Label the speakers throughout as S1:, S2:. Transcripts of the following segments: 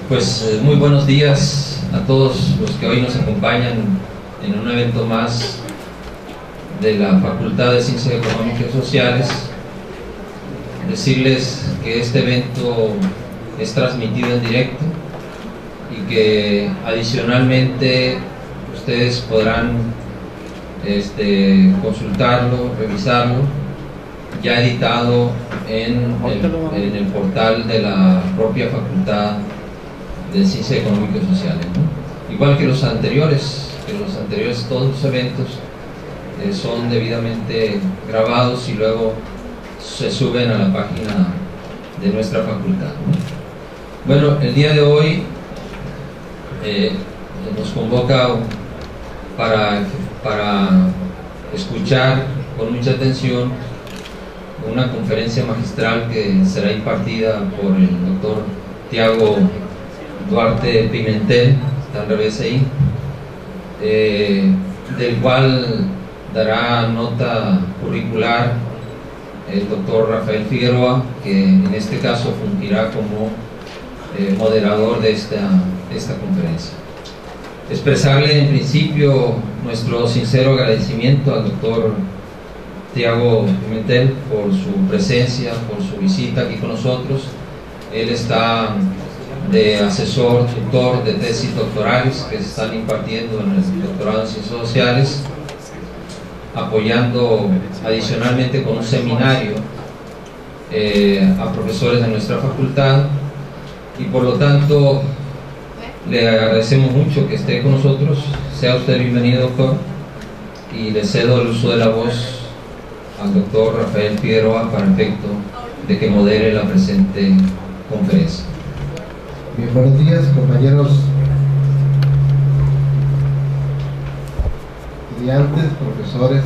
S1: Muy buenos días a todos los que hoy nos acompañan en un evento más de la Facultad de Ciencias Económicas y Sociales. Decirles que este evento es transmitido en directo y que adicionalmente ustedes podrán consultarlo, revisarlo, ya editado en el portal de la propia Facultad de Ciencias Económicas y Sociales, ¿no? Igual que los anteriores, todos los eventos son debidamente grabados y luego se suben a la página de nuestra facultad, ¿no? Bueno, el día de hoy nos convoca para escuchar con mucha atención una conferencia magistral que será impartida por el doctor Tiago Duarte Pimentel, está al revés ahí, del cual dará nota curricular el doctor Rafael Figueroa, que en este caso fungirá como moderador de esta conferencia. Expresarle en principio nuestro sincero agradecimiento al doctor Tiago Pimentel por su presencia, por su visita aquí con nosotros. Él está de asesor, tutor de tesis doctorales que se están impartiendo en el doctorado en Ciencias Sociales, apoyando adicionalmente con un seminario a profesores de nuestra facultad, y por lo tanto le agradecemos mucho que esté con nosotros. Sea usted bienvenido, doctor, y le cedo el uso de la voz al doctor Rafael Figueroa para efecto de que modere la presente conferencia.
S2: Bien, buenos días, compañeros estudiantes, profesores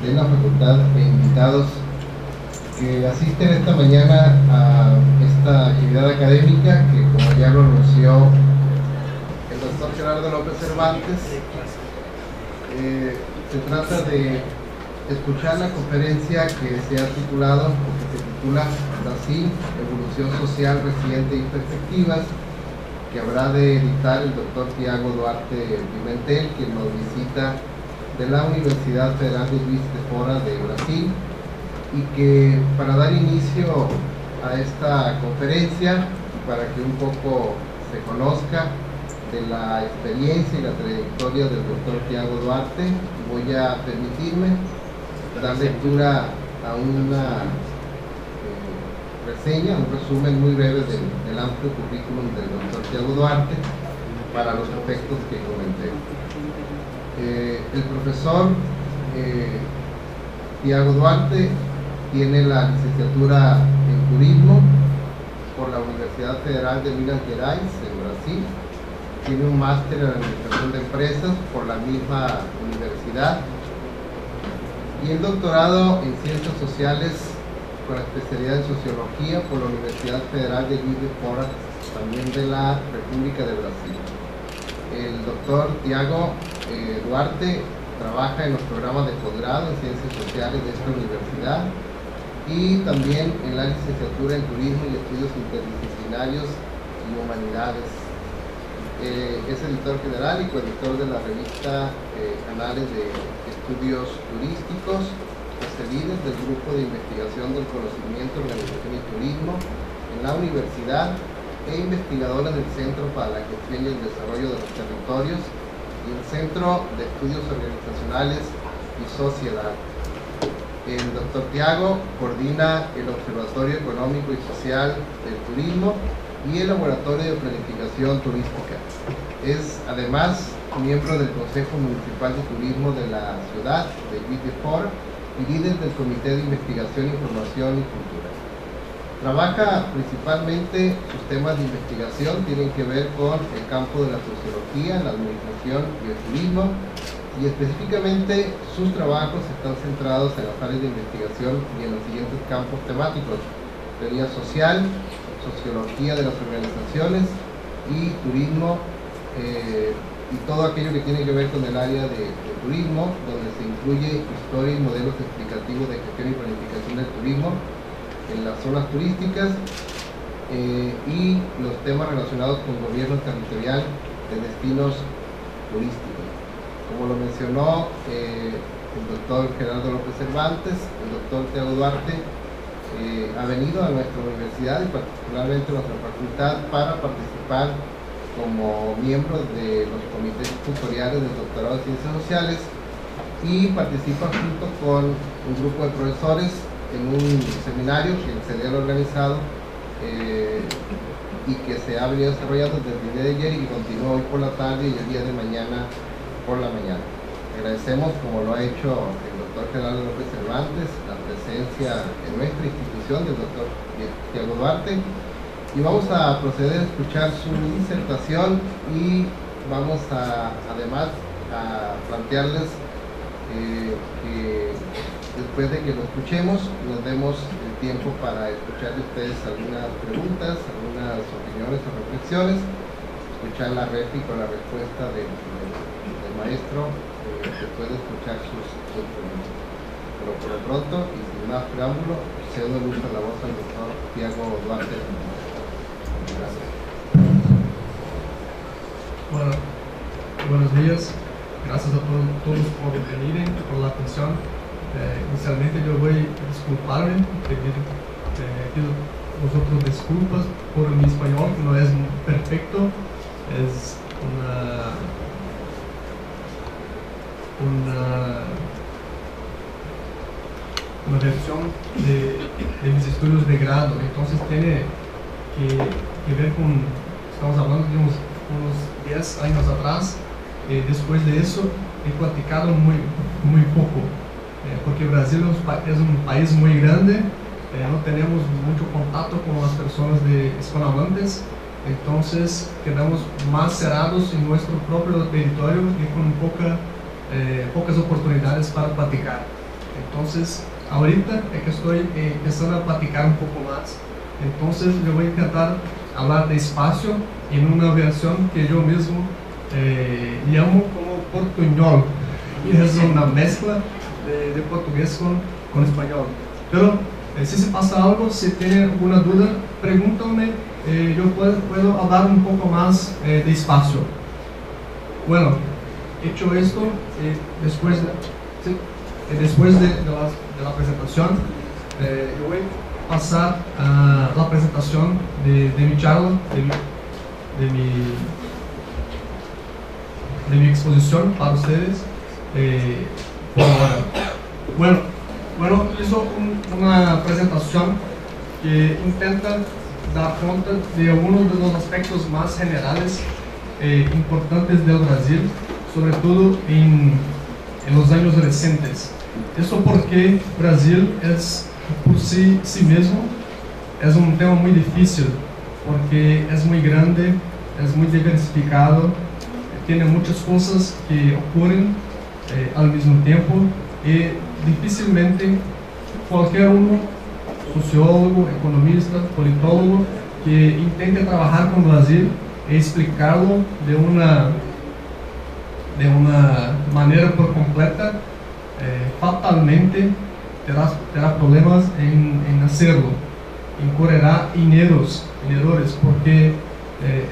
S2: de la facultad e invitados que asisten esta mañana a esta actividad académica que, como ya lo anunció el doctor Gerardo López Cervantes, se trata de escuchar la conferencia que se ha titulado, o que se titula Brasil, Evolución Social Reciente y Perspectivas, que habrá de editar el doctor Tiago Duarte Pimentel, quien nos visita de la Universidad Federal de Juiz de Fora de Brasil, y que para dar inicio a esta conferencia, para que un poco se conozca de la experiencia y la trayectoria del doctor Tiago Duarte, voy a permitirme dar lectura a una reseña, un resumen muy breve del amplio currículum del doctor Tiago Duarte para los efectos que comenté. El profesor Tiago Duarte tiene la licenciatura en Turismo por la Universidad Federal de Minas Gerais en Brasil, tiene un máster en Administración de Empresas por la misma universidad y el doctorado en Ciencias Sociales con especialidad en Sociología por la Universidad Federal de Juiz de Fora, también de la República de Brasil. El doctor Tiago Duarte trabaja en los programas de posgrado en Ciencias Sociales de esta universidad y también en la licenciatura en Turismo y Estudios Interdisciplinarios y Humanidades. Es editor general y coeditor de la revista Anales de Estudios Turísticos, líder del Grupo de Investigación del Conocimiento, Organización y Turismo en la universidad e investigadora del Centro para la Gestión y el Desarrollo de los Territorios y el Centro de Estudios Organizacionales y Sociedad. El doctor Tiago coordina el Observatorio Económico y Social del Turismo y el Laboratorio de Planificación Turística. Es además miembro del Consejo Municipal de Turismo de la ciudad de Juiz de Fora y líder del Comité de Investigación, Información y Cultura. Trabaja principalmente, sus temas de investigación tienen que ver con el campo de la sociología, la administración y el turismo, y específicamente sus trabajos están centrados en las áreas de investigación y en los siguientes campos temáticos: teoría social, sociología de las organizaciones y turismo, y todo aquello que tiene que ver con el área de turismo, donde se incluye historia y modelos explicativos de gestión y planificación del turismo en las zonas turísticas, y los temas relacionados con gobierno territorial de destinos turísticos. Como lo mencionó el doctor Gerardo López Cervantes, el doctor Thiago Duarte ha venido a nuestra universidad y particularmente a nuestra facultad para participar como miembro de los comités tutoriales del doctorado de Ciencias Sociales y participa junto con un grupo de profesores en un seminario que se le ha organizado y que se ha venido desarrollando desde el día de ayer y que continúa hoy por la tarde y el día de mañana por la mañana. Agradecemos, como lo ha hecho el doctor Gerardo López Cervantes, la presencia en nuestra institución del doctor Thiago Duarte, y vamos a proceder a escuchar su disertación y vamos además a plantearles que después de que lo escuchemos nos demos el tiempo para escuchar de ustedes algunas preguntas, algunas opiniones o reflexiones, escuchar la réplica o la respuesta del maestro después de escuchar sus preguntas. Pero por lo pronto, y sin más preámbulo, cedo el uso de la voz al doctor Thiago Duarte. Gracias.
S3: Bueno, buenos días. Gracias a todos por venir, por la atención. Inicialmente yo voy a disculparme, pido vosotros disculpas por mi español, que no es perfecto, es una versión de mis estudios de grado, entonces tiene que ver con, estamos hablando de unos 10 años atrás. Después de eso he platicado muy poco, porque Brasil es un país muy grande, no tenemos mucho contacto con las personas hispanohablantes, entonces quedamos más cerrados en nuestro propio territorio y con pocas oportunidades para platicar. Entonces ahorita es que estoy empezando a platicar un poco más, entonces yo voy a intentar hablar despacio en una versión que yo mismo llamo como portuñol, y es una mezcla de portugués con español. Pero si se pasa algo, si tienen alguna duda, pregúntame, yo puedo hablar un poco más despacio. Bueno, hecho esto, después de la presentación, yo voy a pasar a la presentación de mi charla, de mi exposición para ustedes. Bueno, hizo una presentación que intenta dar cuenta de algunos de los aspectos más generales importantes del Brasil, sobre todo en los años recientes. Eso porque Brasil es por sí mismo es un tema muy difícil, porque es muy grande, es muy diversificado, tiene muchas cosas que ocurren al mismo tiempo y difícilmente cualquier uno, sociólogo, economista, politólogo, que intente trabajar con Brasil e explicarlo de una manera por completa, fatalmente terá problemas en hacerlo, incurrirá en errores, porque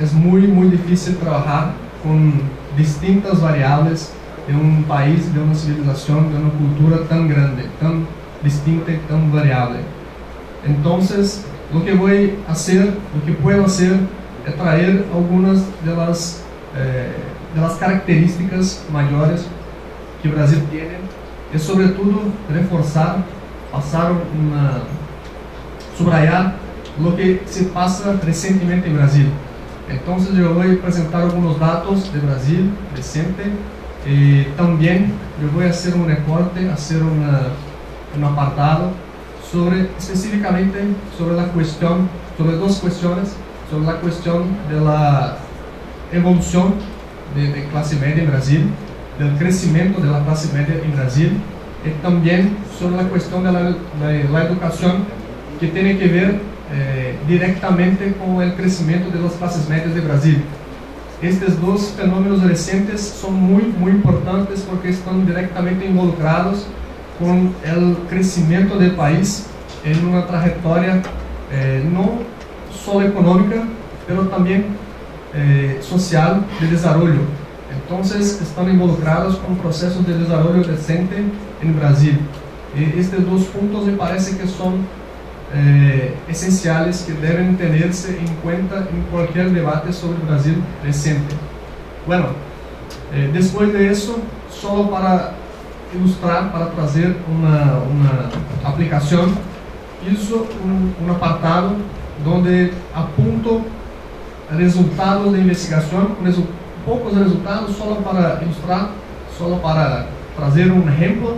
S3: es muy difícil trabajar con distintas variables de un país, de una civilización, de una cultura tan grande, tan distinta y tan variable. Entonces, lo que voy a hacer, lo que puedo hacer, es traer algunas de las características mayores que Brasil tiene, y sobre todo reforzar, subrayar lo que se pasa recientemente en Brasil. Entonces yo voy a presentar algunos datos de Brasil reciente, y también yo voy a hacer un recorte, hacer un apartado específicamente sobre la cuestión, sobre dos cuestiones, sobre la cuestión de la evolución de clase media en Brasil, del crecimiento de la clase media en Brasil, y también sobre la cuestión de la educación, que tiene que ver directamente con el crecimiento de las clases medias de Brasil. Estos dos fenómenos recientes son muy importantes porque están directamente involucrados con el crecimiento del país en una trayectoria no solo económica, pero también social de desarrollo. Entonces están involucrados con procesos de desarrollo decente en Brasil. Estos dos puntos me parece que son esenciales, que deben tenerse en cuenta en cualquier debate sobre Brasil decente. Bueno, después de eso, solo para ilustrar, para trazer una aplicación, hizo un apartado donde apunto resultados de investigación, pocos resultados, solo para ilustrar, solo para trazer un ejemplo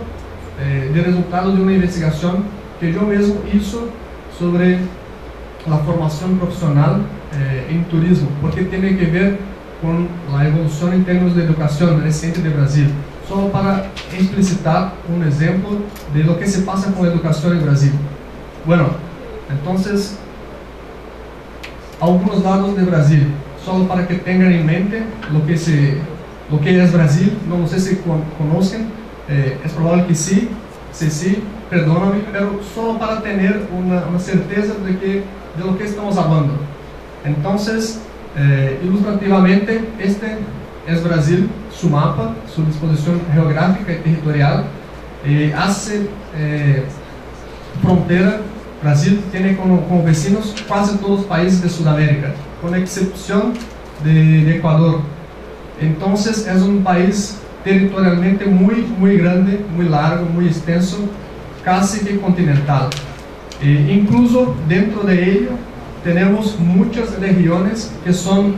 S3: de resultados de una investigación que yo mismo hizo sobre la formación profesional en turismo, porque tiene que ver con la evolución en términos de educación reciente de Brasil. Solo para explicitar un ejemplo de lo que se pasa con la educación en Brasil. Bueno, entonces, algunos datos de Brasil, solo para que tengan en mente lo que es Brasil. No sé si conocen, es probable que sí, perdóname, pero solo para tener una certeza de lo que estamos hablando. Entonces, ilustrativamente, este es Brasil, su mapa, su disposición geográfica y territorial. Hace frontera. Brasil tiene como vecinos casi todos los países de Sudamérica, con excepción de Ecuador. Entonces es un país territorialmente muy grande, muy largo, muy extenso, casi que continental. Incluso dentro de ello tenemos muchas regiones que están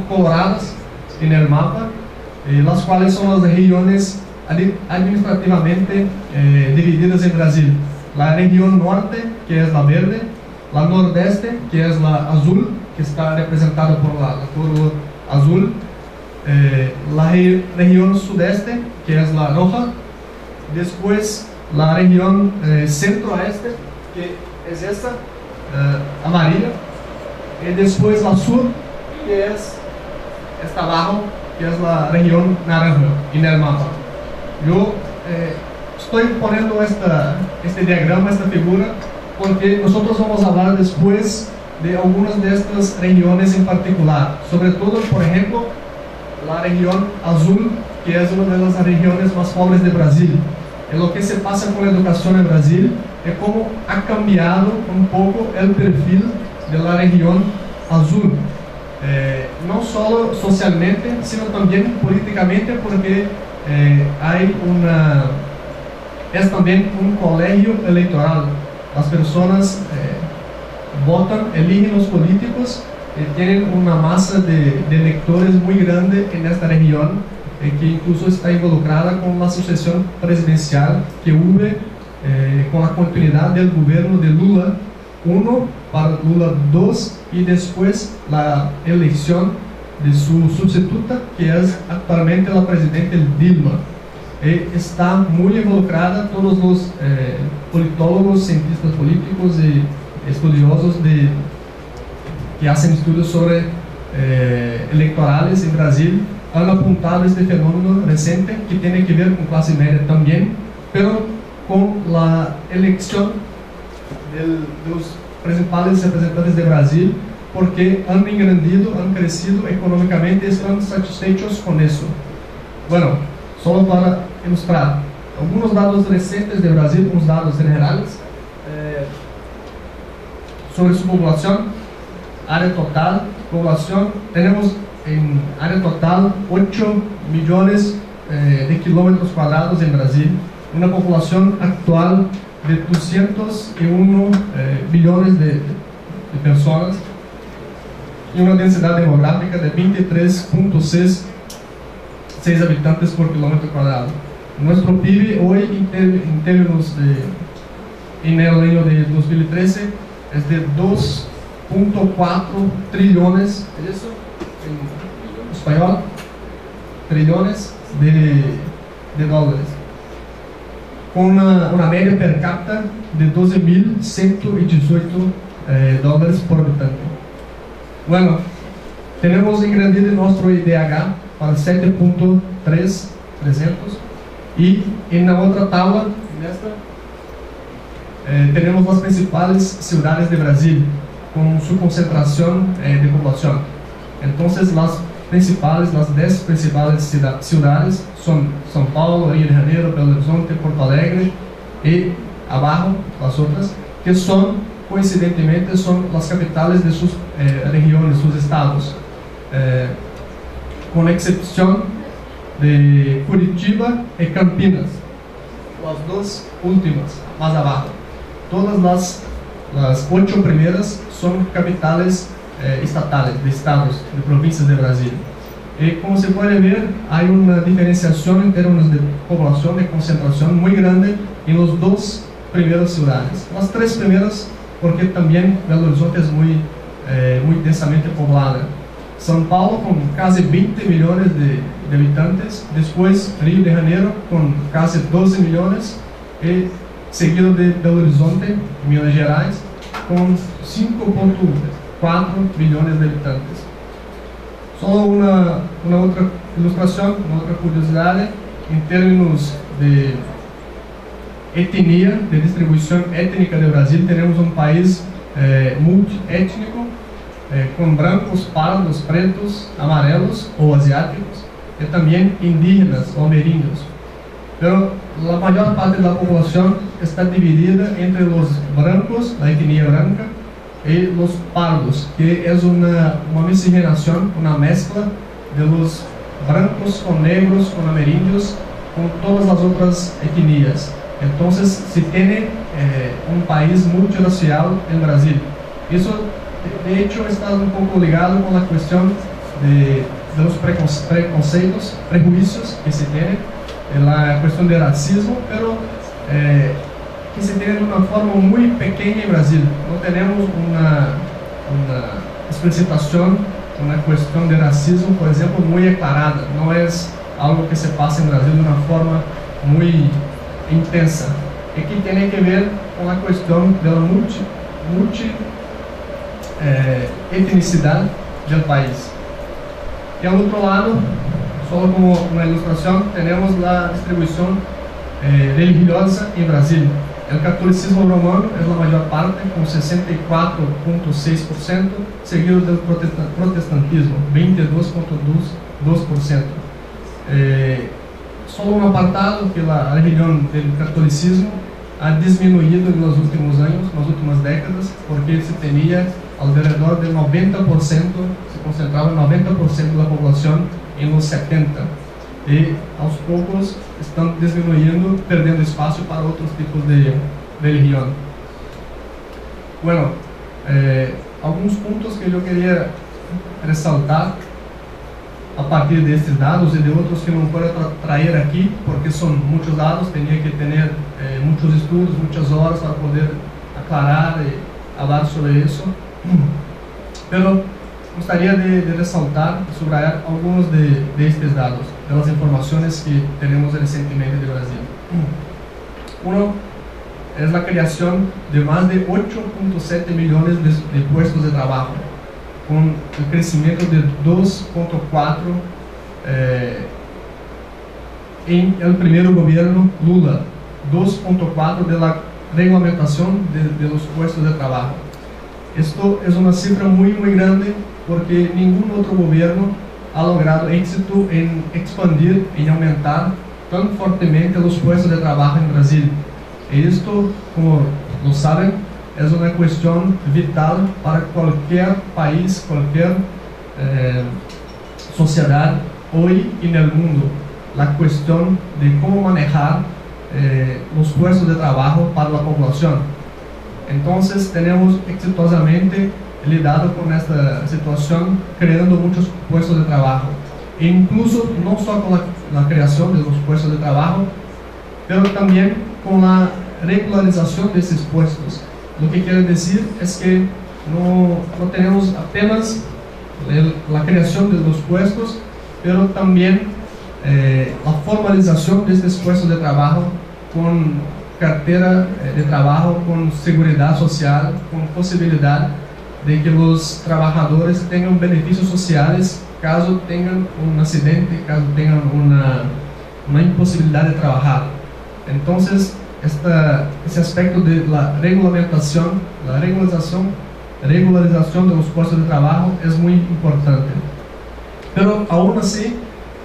S3: coloradas en el mapa, las cuales son las regiones administrativamente divididas en Brasil. La región norte, que es la verde; la nordeste, que es la azul, que está representada por la curva azul; la región sudeste, que es la roja; después la región centro-oeste, que es esta, amarilla; y después la sur, que es esta abajo, que es la región naranja en el mapa. Yo estoy poniendo este diagrama, esta figura, porque nosotros vamos a hablar después de algunas de estas regiones en particular. Sobre todo, por ejemplo, la región azul, que es una de las regiones más pobres de Brasil. Y lo que se pasa con la educación en Brasil es cómo ha cambiado un poco el perfil de la región azul. No solo socialmente, sino también políticamente, porque es también un colegio electoral. Las personas votan, eligen los políticos, tienen una masa de electores muy grande en esta región, que incluso está involucrada con la sucesión presidencial que hubo con la continuidad del gobierno de Lula 1 para Lula 2, y después la elección de su sustituta, que es actualmente la presidenta Dilma. Está muy involucrada todos los politólogos, cientistas políticos y estudiosos que hacen estudios sobre electorales en Brasil, han apuntado este fenómeno reciente que tiene que ver con clase media también, pero con la elección de los principales representantes de Brasil, porque han engrandido, han crecido económicamente y están satisfechos con eso. Bueno, solo para ilustrar algunos datos recientes de Brasil, unos datos generales sobre su población, área total, población. Tenemos en área total 8 millones de kilómetros cuadrados en Brasil, una población actual de 201 billones de personas y una densidad demográfica de 23.6 habitantes por kilómetro cuadrado. Nuestro PIB hoy, en términos en el año de 2013, es de 2.4 trillones, ¿es eso en español? Trillones de dólares, con una media per cápita de 12.118 dólares por habitante. Bueno, tenemos engrandido nuestro IDH para 7.300, y en la otra tabla, en esta, tenemos las principales ciudades de Brasil con su concentración de población. Entonces las 10 principales ciudades son São Paulo, Rio de Janeiro, Belo Horizonte, Porto Alegre y abajo las otras, que son, coincidentemente, son las capitales de sus regiones, sus estados, con excepción de Curitiba y Campinas, las dos últimas, más abajo. Todas las 8 primeras son capitales estatales, de estados, de provincias de Brasil. Y como se puede ver, hay una diferenciación en términos de población, de concentración muy grande en las 2 primeras ciudades. Las 3 primeras, porque también Belo Horizonte es muy densamente poblada. São Paulo con casi 20 millones de habitantes, después Rio de Janeiro con casi 12 millones, y seguido de Belo Horizonte, Minas Gerais, con 5.4 millones de habitantes. Solo una otra ilustración, una otra curiosidad, en términos de etnia, de distribución étnica de Brasil, tenemos un país multiétnico, con brancos, pardos, pretos, amarelos o asiáticos, y también indígenas o ameríndios. Pero la mayor parte de la población está dividida entre los brancos, la etnia blanca, y los pardos, que es una miscigenación, una mezcla de los brancos con negros, con ameríndios, con todas las otras etnias. Entonces se tiene un país multirracial en Brasil. Eso de hecho está un poco ligado con la cuestión de los preconceitos, prejuicios que se tienen, en la cuestión del racismo, pero que se tiene de una forma muy pequeña en Brasil. No tenemos una explicitación, una cuestión de racismo, por ejemplo, muy aclarada. No es algo que se pasa en Brasil de una forma muy intensa, y que tiene que ver con la cuestión de la etnicidad del país. Y al otro lado, solo como una ilustración, tenemos la distribución religiosa en Brasil. El catolicismo romano es la mayor parte, con 64.6%, seguido del protestantismo, 22.2%. Solo un apartado, que la religión del catolicismo ha disminuido en los últimos años, en las últimas décadas, porque se tenía alrededor del 90%, se concentraba el 90% de la población en los 70, y a los pocos están disminuyendo, perdiendo espacio para otros tipos de religión. Bueno, algunos puntos que yo quería resaltar a partir de estos datos y de otros que no puedo traer aquí, porque son muchos datos, tenía que tener muchos estudios, muchas horas para poder aclarar y hablar sobre eso, pero gustaría de resaltar, subrayar algunos de estos datos, de las informaciones que tenemos recientemente de Brasil. Uno es la creación de más de 8.7 millones de puestos de trabajo, con el crecimiento de 2.4 en el primer gobierno Lula, 2.4 de la reglamentación de los puestos de trabajo. Esto es una cifra muy grande, porque ningún otro gobierno ha logrado éxito en expandir, en aumentar tan fuertemente los puestos de trabajo en Brasil. Y esto, como lo saben, es una cuestión vital para cualquier país, cualquier sociedad hoy en el mundo. La cuestión de cómo manejar los puestos de trabajo para la población. Entonces tenemos exitosamente lidado con esta situación, creando muchos puestos de trabajo, e incluso no solo con la creación de los puestos de trabajo, pero también con la regularización de esos puestos. Lo que quiere decir es que no tenemos apenas la creación de los puestos, pero también la formalización de estos puestos de trabajo con cartera de trabajo, con seguridad social, con posibilidad de que los trabajadores tengan beneficios sociales caso tengan un accidente, caso tengan una imposibilidad de trabajar. Entonces, ese aspecto de la regularización de los puestos de trabajo es muy importante. Pero aún así,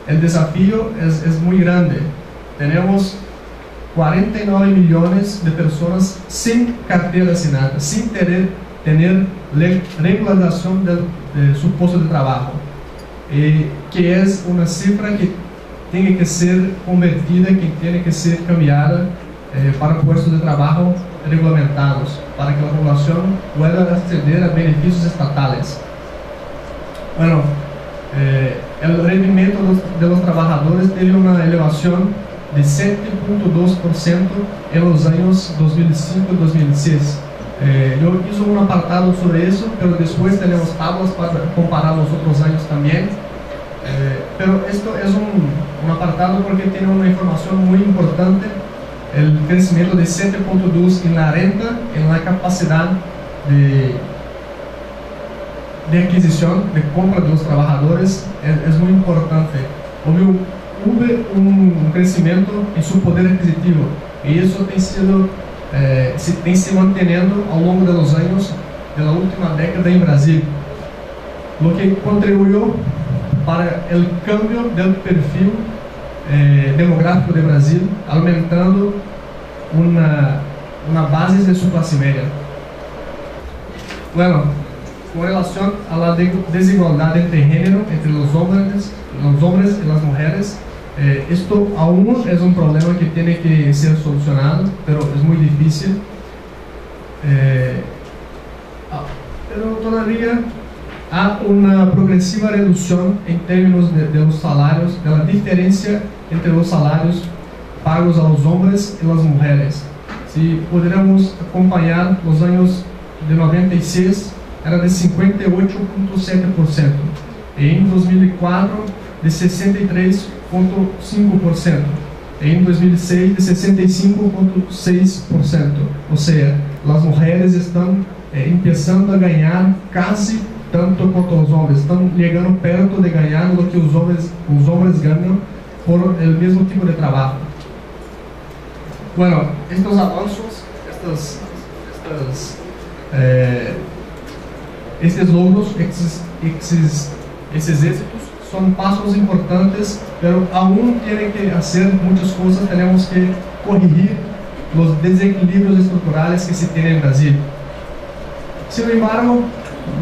S3: el desafío es muy grande. Tenemos 49 millones de personas sin cartera assinada, sin tener regularización de su puesto de trabajo, que es una cifra que tiene que ser convertida, que tiene que ser cambiada para puestos de trabajo regulamentados, para que la población pueda acceder a beneficios estatales. Bueno, el rendimiento de los trabajadores tiene una elevación de 7.2% en los años 2005 y 2006. Yo hice un apartado sobre eso, pero después tenemos tablas para comparar los otros años también. Pero esto es un apartado porque tiene una información muy importante. El crecimiento de 7.2 en la renta, en la capacidad de adquisición, de compra de los trabajadores, es muy importante. Hubo un crecimiento en su poder adquisitivo y eso tem se manteniendo a lo largo de los años de la última década en Brasil, lo que contribuyó para el cambio del perfil demográfico de Brasil, aumentando una base de su clase media. Bueno, con relación a la desigualdad entre género, entre los hombres y las mujeres, esto aún es un problema que tiene que ser solucionado, pero es muy difícil. Pero todavía hay una progresiva reducción en términos de los salarios, de la diferencia entre los salarios pagos a los hombres y las mujeres. Si pudiéramos acompañar los años de 96, era de 58.7%, y en 2004 de 63.5%, en 2006 de 65.6%. O sea, las mujeres están empezando a ganar casi tanto quanto os homens, estão chegando perto de ganhar o que os homens ganham por el mesmo tipo de trabalho. Bueno, estes avanços, estes logros, esses êxitos são passos importantes, pero aún tiene que hacer muchas cosas. Tenemos que corregir los desequilibrios estructurales que se tienen en Brasil. Sin embargo,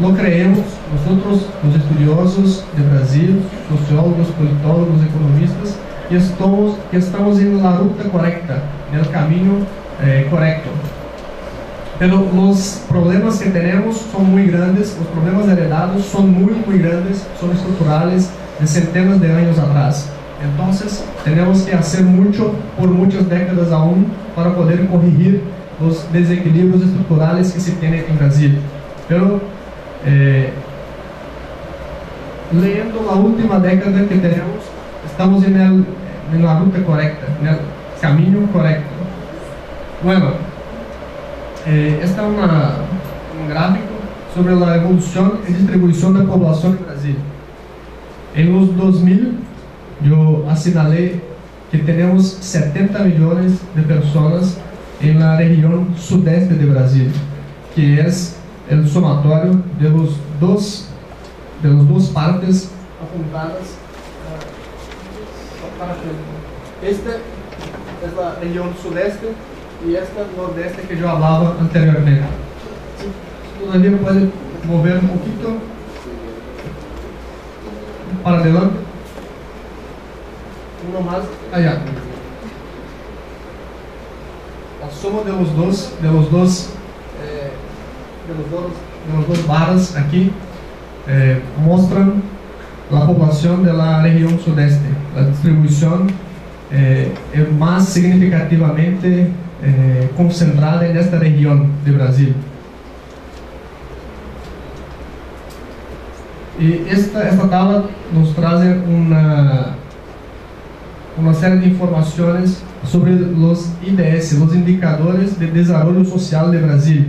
S3: lo creemos nosotros, los estudiosos de Brasil, sociólogos, politólogos, economistas, que estamos en la ruta correcta, en el camino correcto. Pero los problemas que tenemos son muy grandes, los problemas heredados son muy grandes, son estructurales de centenas de años atrás. Entonces, tenemos que hacer mucho por muchas décadas aún para poder corregir los desequilibrios estructurales que se tienen en Brasil. Pero, leyendo la última década que tenemos, estamos en la ruta correcta, en el camino correcto. Bueno, este es un gráfico sobre la evolución y distribución de la población en Brasil. En los 2000, yo asinalé que tenemos 70 millones de personas en la región sudeste de Brasil, que es el sumatorio de las dos partes apuntadas para frente. Esta es la región sudeste y esta nordeste que yo hablaba anteriormente. Todavía puede mover un poquito para adelante. Uno más allá. La suma de los dos barras aquí muestran la población de la región sudeste. La distribución es más significativamente concentrada en esta región de Brasil. Y esta tabla nos trae una serie de informaciones sobre los IDS, los indicadores de desarrollo social de Brasil,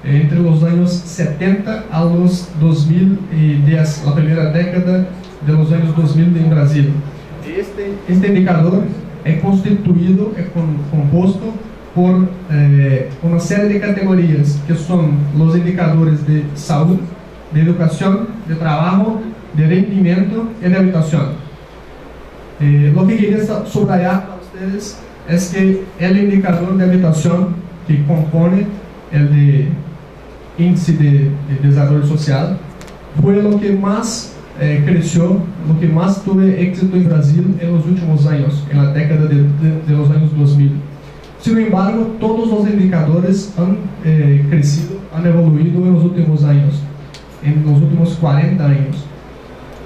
S3: entre los años 70 a los 2010, la primera década de los años 2000 en Brasil. Este indicador es constituido, es compuesto por una serie de categorías que son los indicadores de salud, de educación, de trabajo, de rendimiento y de habitación. Lo que quería subrayar para ustedes es que el indicador de habitación que compone el de índice de desarrollo social fue lo que más creció, lo que más tuvo éxito en Brasil en los últimos años, en la década de los años 2000. Sin embargo, todos los indicadores han crecido, han evoluido en los últimos años, en los últimos 40 años,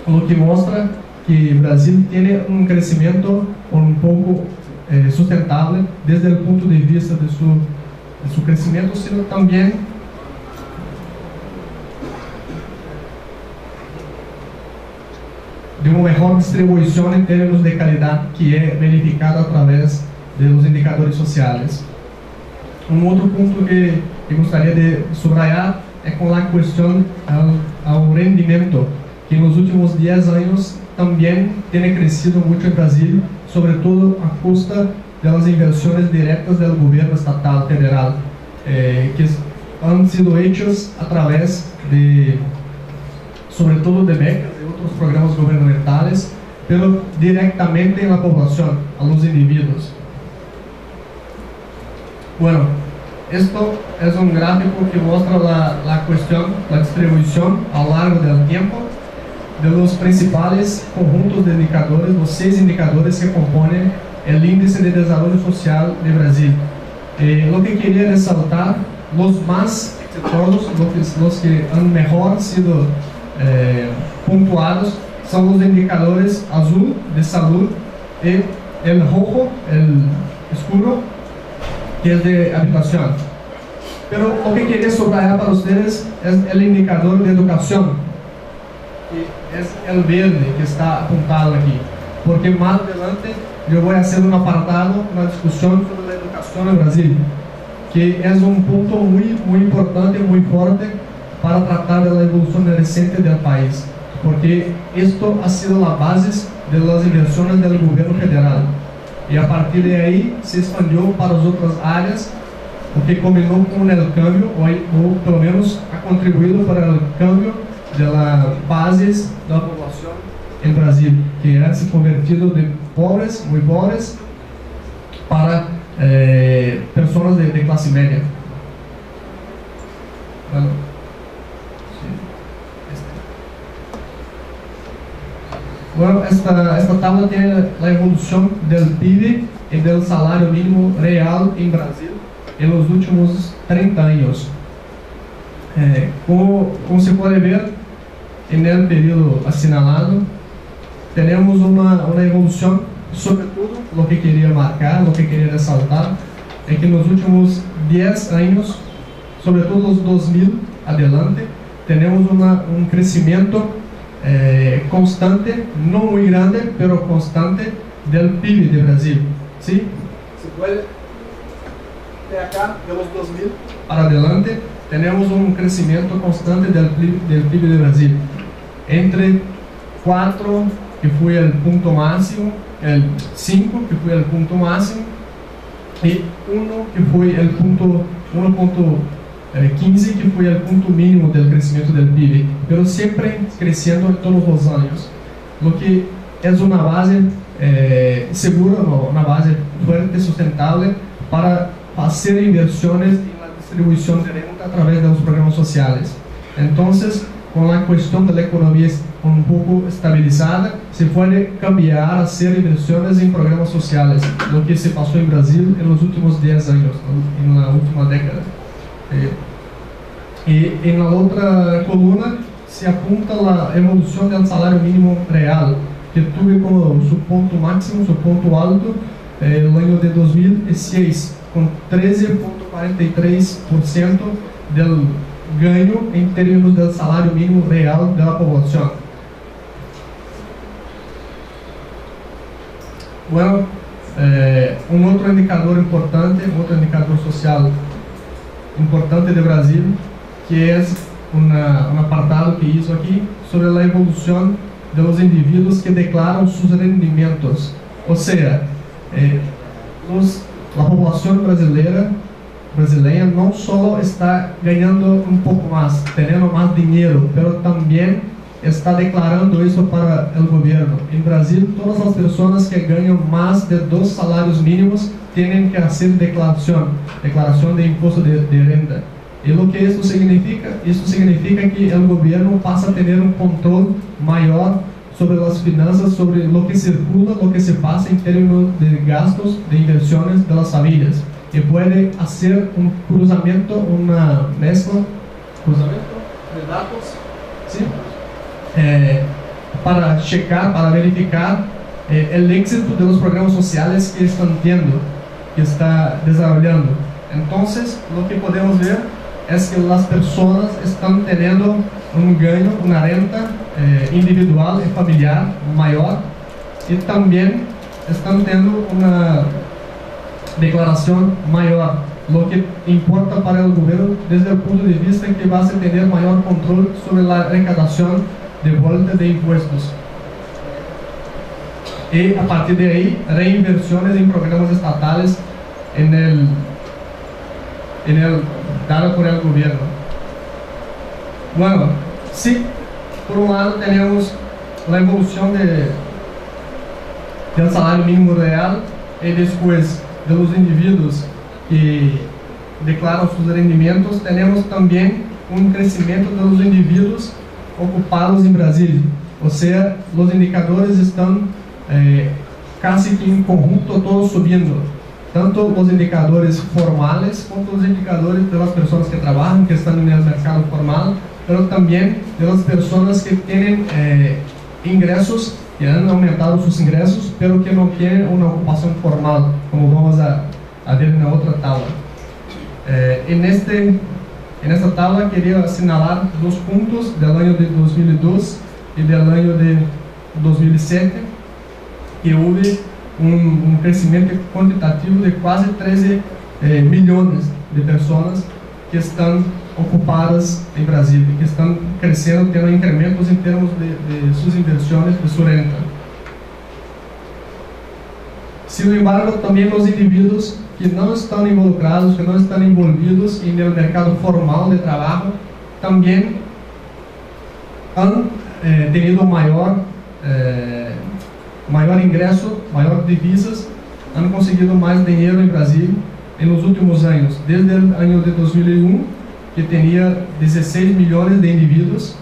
S3: lo que muestra que Brasil tiene un crecimiento un poco sustentable desde el punto de vista de su crecimiento, sino también de una mejor distribución en términos de calidad que es verificada a través de los indicadores sociales. Un otro punto que gostaria de subrayar es con la cuestión al rendimiento, que en los últimos 10 años también tiene crecido mucho en Brasil, sobre todo a costa de las inversiones directas del gobierno estatal federal, que han sido hechas a través de, sobre todo de becas y otros programas gubernamentales, pero directamente en la población, a los individuos. Bueno, esto es un gráfico que muestra la cuestión, la distribución a lo largo del tiempo de los principales conjuntos de indicadores, los 6 indicadores que componen el índice de desarrollo social de Brasil. Lo que quería resaltar, los más exitosos, los que han mejor sido puntuados, son los indicadores azul de salud y el rojo, el oscuro, que es de habitación. Pero lo que quería subrayar para ustedes es el indicador de educación, que es el verde que está apuntado aquí, porque más adelante yo voy a hacer un apartado, una discusión sobre la educación en Brasil, que es un punto muy importante, muy fuerte para tratar de la evolución reciente del país, porque esto ha sido la base de las inversiones del gobierno federal, y a partir de ahí se expandió para las otras áreas, o que combinó con el cambio, o pelo menos ha contribuido para el cambio de las bases de la población en Brasil, que ha se convertido de pobres, muy pobres, para personas de clase media. Bueno, bueno, esta tabla tiene la evolución del PIB y del salario mínimo real en Brasil en los últimos 30 años. Como se puede ver en el periodo asinalado, tenemos una evolución. Sobre todo, lo que quería marcar, lo que quería resaltar, es que en los últimos 10 años, sobre todo los 2000 adelante, tenemos un crecimiento constante, no muy grande, pero constante del PIB de Brasil. ¿Sí? Se puede, de acá, de los 2000 para adelante, tenemos un crecimiento constante del PIB de Brasil. Entre 4, que fue el punto máximo, el 5, que fue el punto máximo, y 1, que fue el punto 1.15, que fue el punto mínimo del crecimiento del PIB, pero siempre creciendo en todos los años, lo que es una base segura, una base fuerte, sustentable, para hacer inversiones en la distribución de renta a través de los programas sociales. Entonces, con la cuestión de la economía un poco estabilizada, se puede cambiar a hacer inversiones en programas sociales, lo que se pasó en Brasil en los últimos 10 años, en la última década. Y en la otra columna se apunta la evolución del salario mínimo real, que tuvo como su punto máximo, su punto alto, el año de 2006, con 13.43% del ganho em termos do salário mínimo real da população. Bueno, um outro indicador importante, outro indicador social importante de Brasil, que é um apartado que hizo aqui sobre a evolução dos indivíduos que declaram seus rendimentos, ou seja, la población brasileña no solo está ganando un poco más, teniendo más dinero, pero también está declarando eso para el gobierno. En Brasil, todas las personas que ganan más de 2 salarios mínimos tienen que hacer declaración de impuesto de renta. Y lo que esto significa que el gobierno pasa a tener un control mayor sobre las finanzas, sobre lo que circula, lo que se pasa en términos de gastos, de inversiones de las familias. Y puede hacer un cruzamiento, una mezcla, de datos, ¿sí? Para checar, para verificar el éxito de los programas sociales que están teniendo, que está desarrollando. Entonces, lo que podemos ver es que las personas están teniendo un gano, una renta individual y familiar mayor, y también están teniendo una declaración mayor, lo que importa para el gobierno desde el punto de vista que va a tener mayor control sobre la recaudación de vuelta de impuestos. Y a partir de ahí, reinversiones en programas estatales dado por el gobierno. Bueno, sí, por un lado tenemos la evolución del salario mínimo real, y después de los individuos que declaran sus rendimientos, tenemos también un crecimiento de los individuos ocupados en Brasil. O sea, los indicadores están casi que en conjunto todos subiendo, tanto los indicadores formales como los indicadores de las personas que trabajan, que están en el mercado formal, pero también de las personas que tienen ingresos, que han aumentado sus ingresos, pero que no tienen una ocupación formal, como vamos a ver en la otra tabla. En esta tabla quería señalar 2 puntos del año de 2002 y del año de 2007, que hubo un crecimiento cuantitativo de casi 13 millones de personas que están ocupadas en Brasil, que están creciendo, teniendo incrementos en términos de sus inversiones, de su renta. Sin embargo, también los individuos que no están involucrados, que no están envolvidos en el mercado formal de trabajo, también han tenido mayor ingreso, mayor divisas, han conseguido más dinero en Brasil en los últimos años, desde el año de 2001, que tenía 16 millones de individuos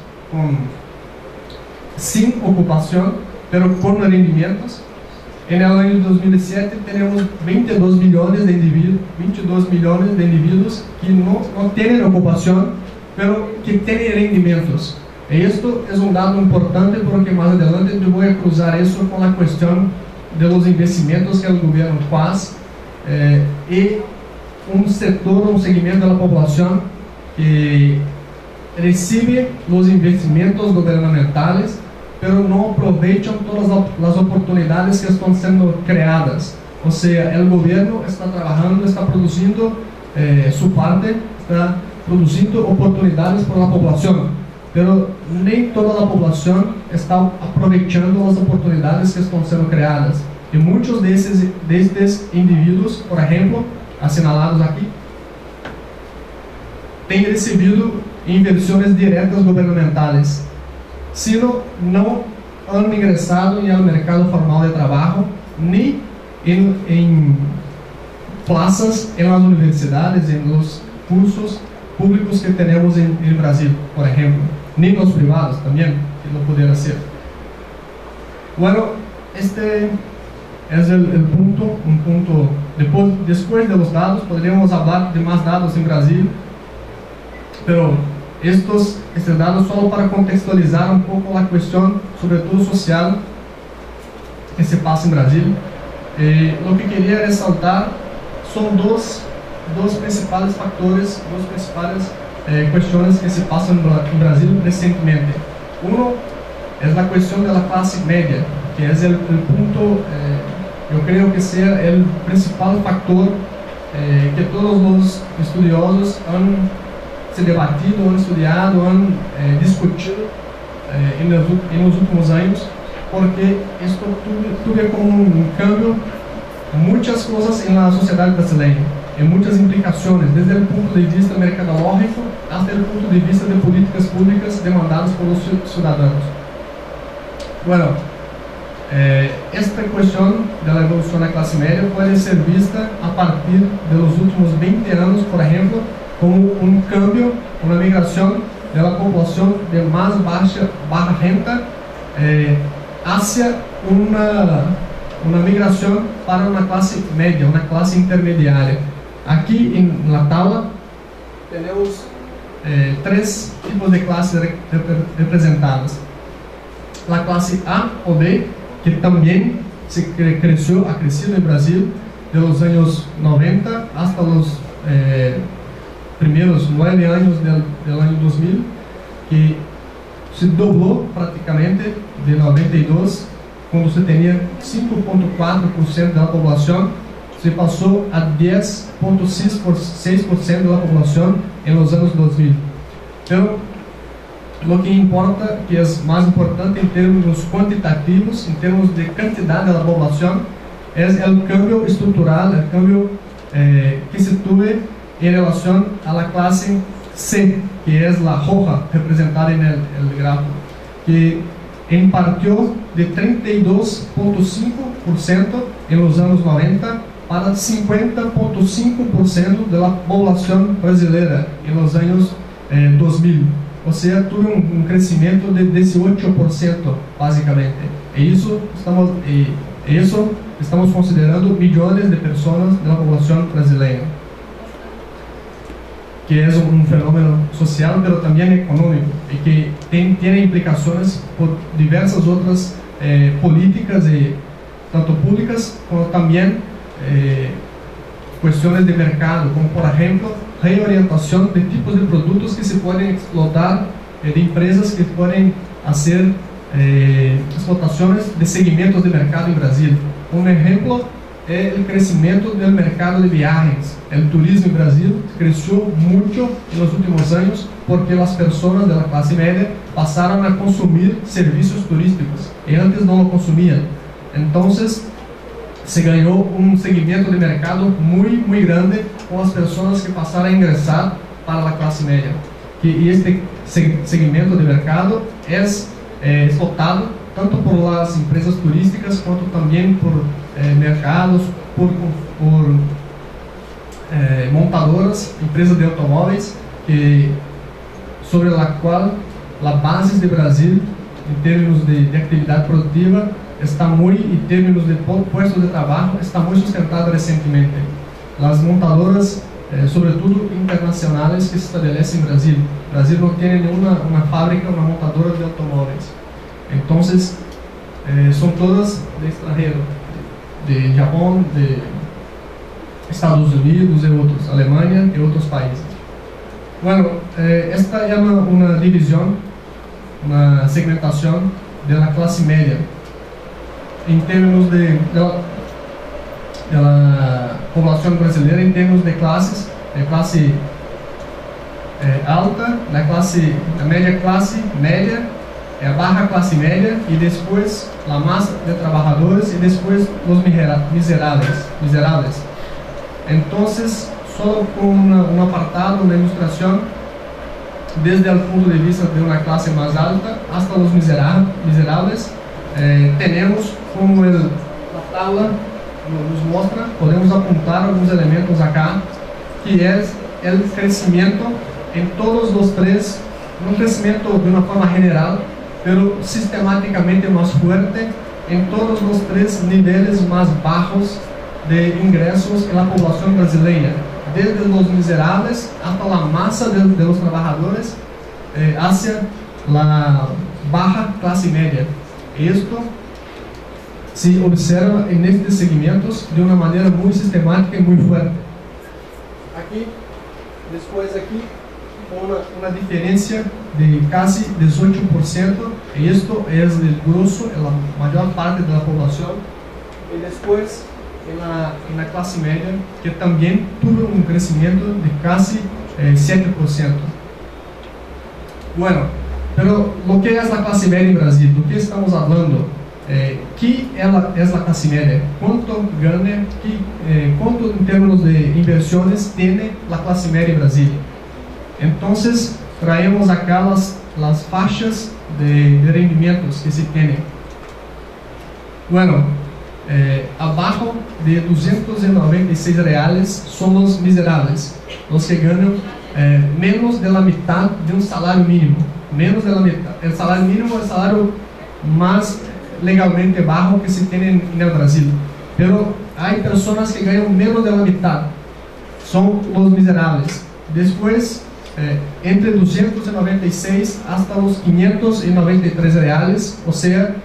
S3: sin ocupación, pero con rendimientos. En el año 2007 tenemos 22 millones de individuos que no tienen ocupación, pero que tienen rendimientos. Y esto es un dato importante porque más adelante yo voy a cruzar eso con la cuestión de los investimentos que el gobierno hace y un segmento de la población que recibe los investimentos gubernamentales, pero no aprovechan todas las oportunidades que están siendo creadas. O sea, el gobierno está trabajando, está produciendo su parte, está produciendo oportunidades para la población, pero nem toda la población está aprovechando las oportunidades que están siendo creadas. Y muchos de estos individuos, por ejemplo, assinalados aquí, têm recebido inversiones directas gubernamentales, sino no han ingresado en el mercado formal de trabajo, ni en plazas en las universidades, en los cursos públicos que tenemos en Brasil, por ejemplo, ni los privados también, que no pudieran ser. Bueno, este es el punto, un punto. Después de los dados, podríamos hablar de más dados en Brasil, pero estos dados solo para contextualizar un poco la cuestión, sobre todo social, que se pasa en Brasil. Lo que quería resaltar son dos principales factores, dos principales cuestiones que se pasan en Brasil recientemente. Uno es la cuestión de la clase media, que es el punto, yo creo que sea el principal factor que todos los estudiosos han se debatido, han estudiado, han discutido en los últimos años, porque esto tuvo como un cambio muchas cosas en la sociedad brasileña, en muchas implicaciones, desde el punto de vista mercadológico hasta el punto de vista de políticas públicas demandadas por los ciudadanos. Bueno, esta cuestión de la evolución de la clase media puede ser vista a partir de los últimos 20 años, por ejemplo, como un cambio, una migración de la población de más baja renta hacia una migración para una clase media, una clase intermediaria. Aquí en la tabla tenemos tres tipos de clases representadas. La clase A o B, que también ha crecido en Brasil de los años 90 hasta los primeros 9 años del año 2000, que se dobló prácticamente de 92, cuando se tenía 5,4% de la población, se pasó a 10,6% de la población en los años 2000. Pero lo que importa, que es más importante en términos cuantitativos, en términos de cantidad de la población, es el cambio estructural, el cambio que se tuve en relación a la clase C, que es la roja representada en el gráfico, que partió de 32,5% en los años 90 para 50,5% de la población brasileña en los años 2000. O sea, tuvo un crecimiento de 18%, básicamente. Y eso estamos considerando millones de personas de la población brasileña, que es un fenómeno social, pero también económico, y que tiene implicaciones por diversas otras políticas, tanto públicas como también cuestiones de mercado, como por ejemplo reorientación de tipos de productos que se pueden explotar, de empresas que pueden hacer explotaciones de segmentos de mercado en Brasil. Un ejemplo es el crecimiento del mercado de viajes. El turismo en Brasil creció mucho en los últimos años porque las personas de la clase media pasaron a consumir servicios turísticos y antes no lo consumían. Entonces se ganó un segmento de mercado muy grande con las personas que pasaron a ingresar para la clase media. Y este segmento de mercado es explotado tanto por las empresas turísticas cuanto también por mercados, por montadoras, empresas de automóviles, sobre la cual la base de Brasil en términos de actividad productiva está en términos de puestos de trabajo, está muy sustentada recientemente. Las montadoras, sobre todo internacionales, que se establecen en Brasil. Brasil no tiene una fábrica, una montadora de automóviles. Entonces, son todas de extranjero, de Japón, de Estados Unidos y otros, Alemania y otros países. Bueno, esta es una división, una segmentación de la clase media en términos de la población brasileña, en términos de clases, de clase alta, la media clase, media, la baja clase media, y después la masa de trabajadores, y después los miserables. Entonces, solo con un apartado, una ilustración, desde el punto de vista de una clase más alta hasta los miserables, tenemos como la tabla nos muestra, podemos apuntar algunos elementos acá, que es el crecimiento en todos los tres, un crecimiento de una forma general, pero sistemáticamente más fuerte en todos los tres niveles más bajos de ingresos en la población brasileña, desde los miserables hasta la masa de los trabajadores, hacia la baja clase media. Esto se observa en estos segmentos de una manera muy sistemática y muy fuerte. Después aquí, una diferencia de casi 18%, y esto es el grosso, la mayor parte de la población. Y después en la clase media, que también tuvo un crecimiento de casi 7%. Bueno, pero lo que es la clase media en Brasil, ¿de qué estamos hablando? ¿qué es la clase media? ¿Cuánto gana? ¿Cuánto en términos de inversiones tiene la clase media en Brasil? Entonces traemos acá las faixas de rendimientos que se tienen. Bueno, abajo de 296 reales son los miserables, los que ganan menos de la mitad de un salario mínimo. Menos de la mitad. El salario mínimo es el salario más legalmente bajo que se tiene en el Brasil, pero hay personas que ganan menos de la mitad, son los miserables. Después, entre 296 hasta los 593 reales, o sea,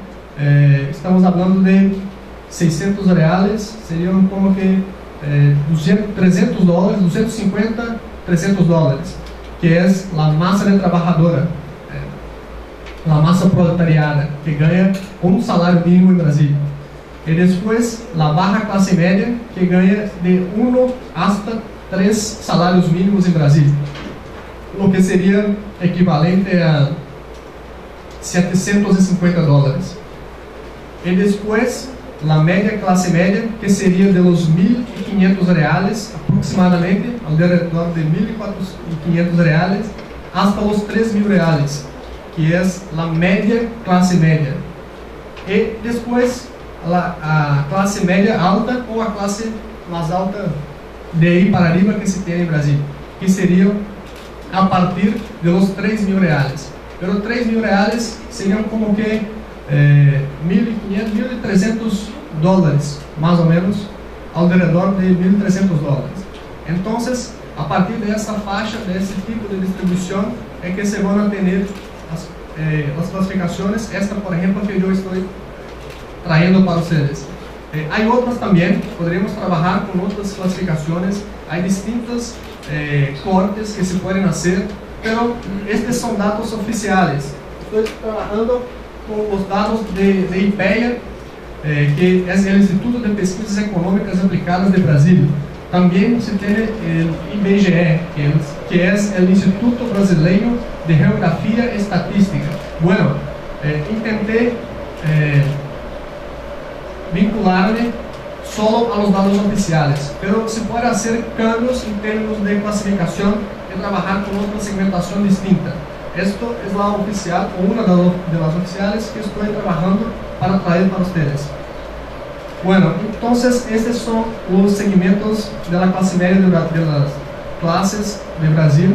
S3: estamos hablando de 600 reales, serían como que 300 dólares, 250, 300 dólares, que es la masa de trabajadora, la masa proletariada, que gana un salario mínimo en Brasil. Y después la baja clase media, que gana de 1 hasta 3 salarios mínimos en Brasil, lo que sería equivalente a 750 dólares. Y después la media clase media, que sería de los 1.500 reales aproximadamente, alrededor de 1.500 reales, hasta los 3.000 reales, que es la media clase media. Y después a clase media alta o a clase más alta de ahí para arriba que se tiene en Brasil, que sería a partir de los 3.000 reales. Pero 3.000 reales serían como que 1.500, 1.300 dólares, más o menos, alrededor de 1.300 dólares. Entonces, a partir de esa faixa, de ese tipo de distribución, es que se van a tener las clasificaciones. Esta, por ejemplo, que yo estoy trayendo para ustedes. Hay otras también, podríamos trabajar con otras clasificaciones, hay distintos cortes que se pueden hacer, pero estos son datos oficiales. Estoy trabajando con los datos de IPEA, que es el Instituto de Pesquisas Económicas Aplicadas de Brasil. También se tiene el IBGE, que es el Instituto Brasileño de Geografía y Estatística. Bueno, intenté vincularme solo a los datos oficiales, pero se puede hacer cambios en términos de clasificación y trabajar con otra segmentación distinta. Esto es la oficial, o una de las oficiales que estoy trabajando para traer para ustedes. Bueno, entonces estos son los segmentos de la clase media de las clases de Brasil,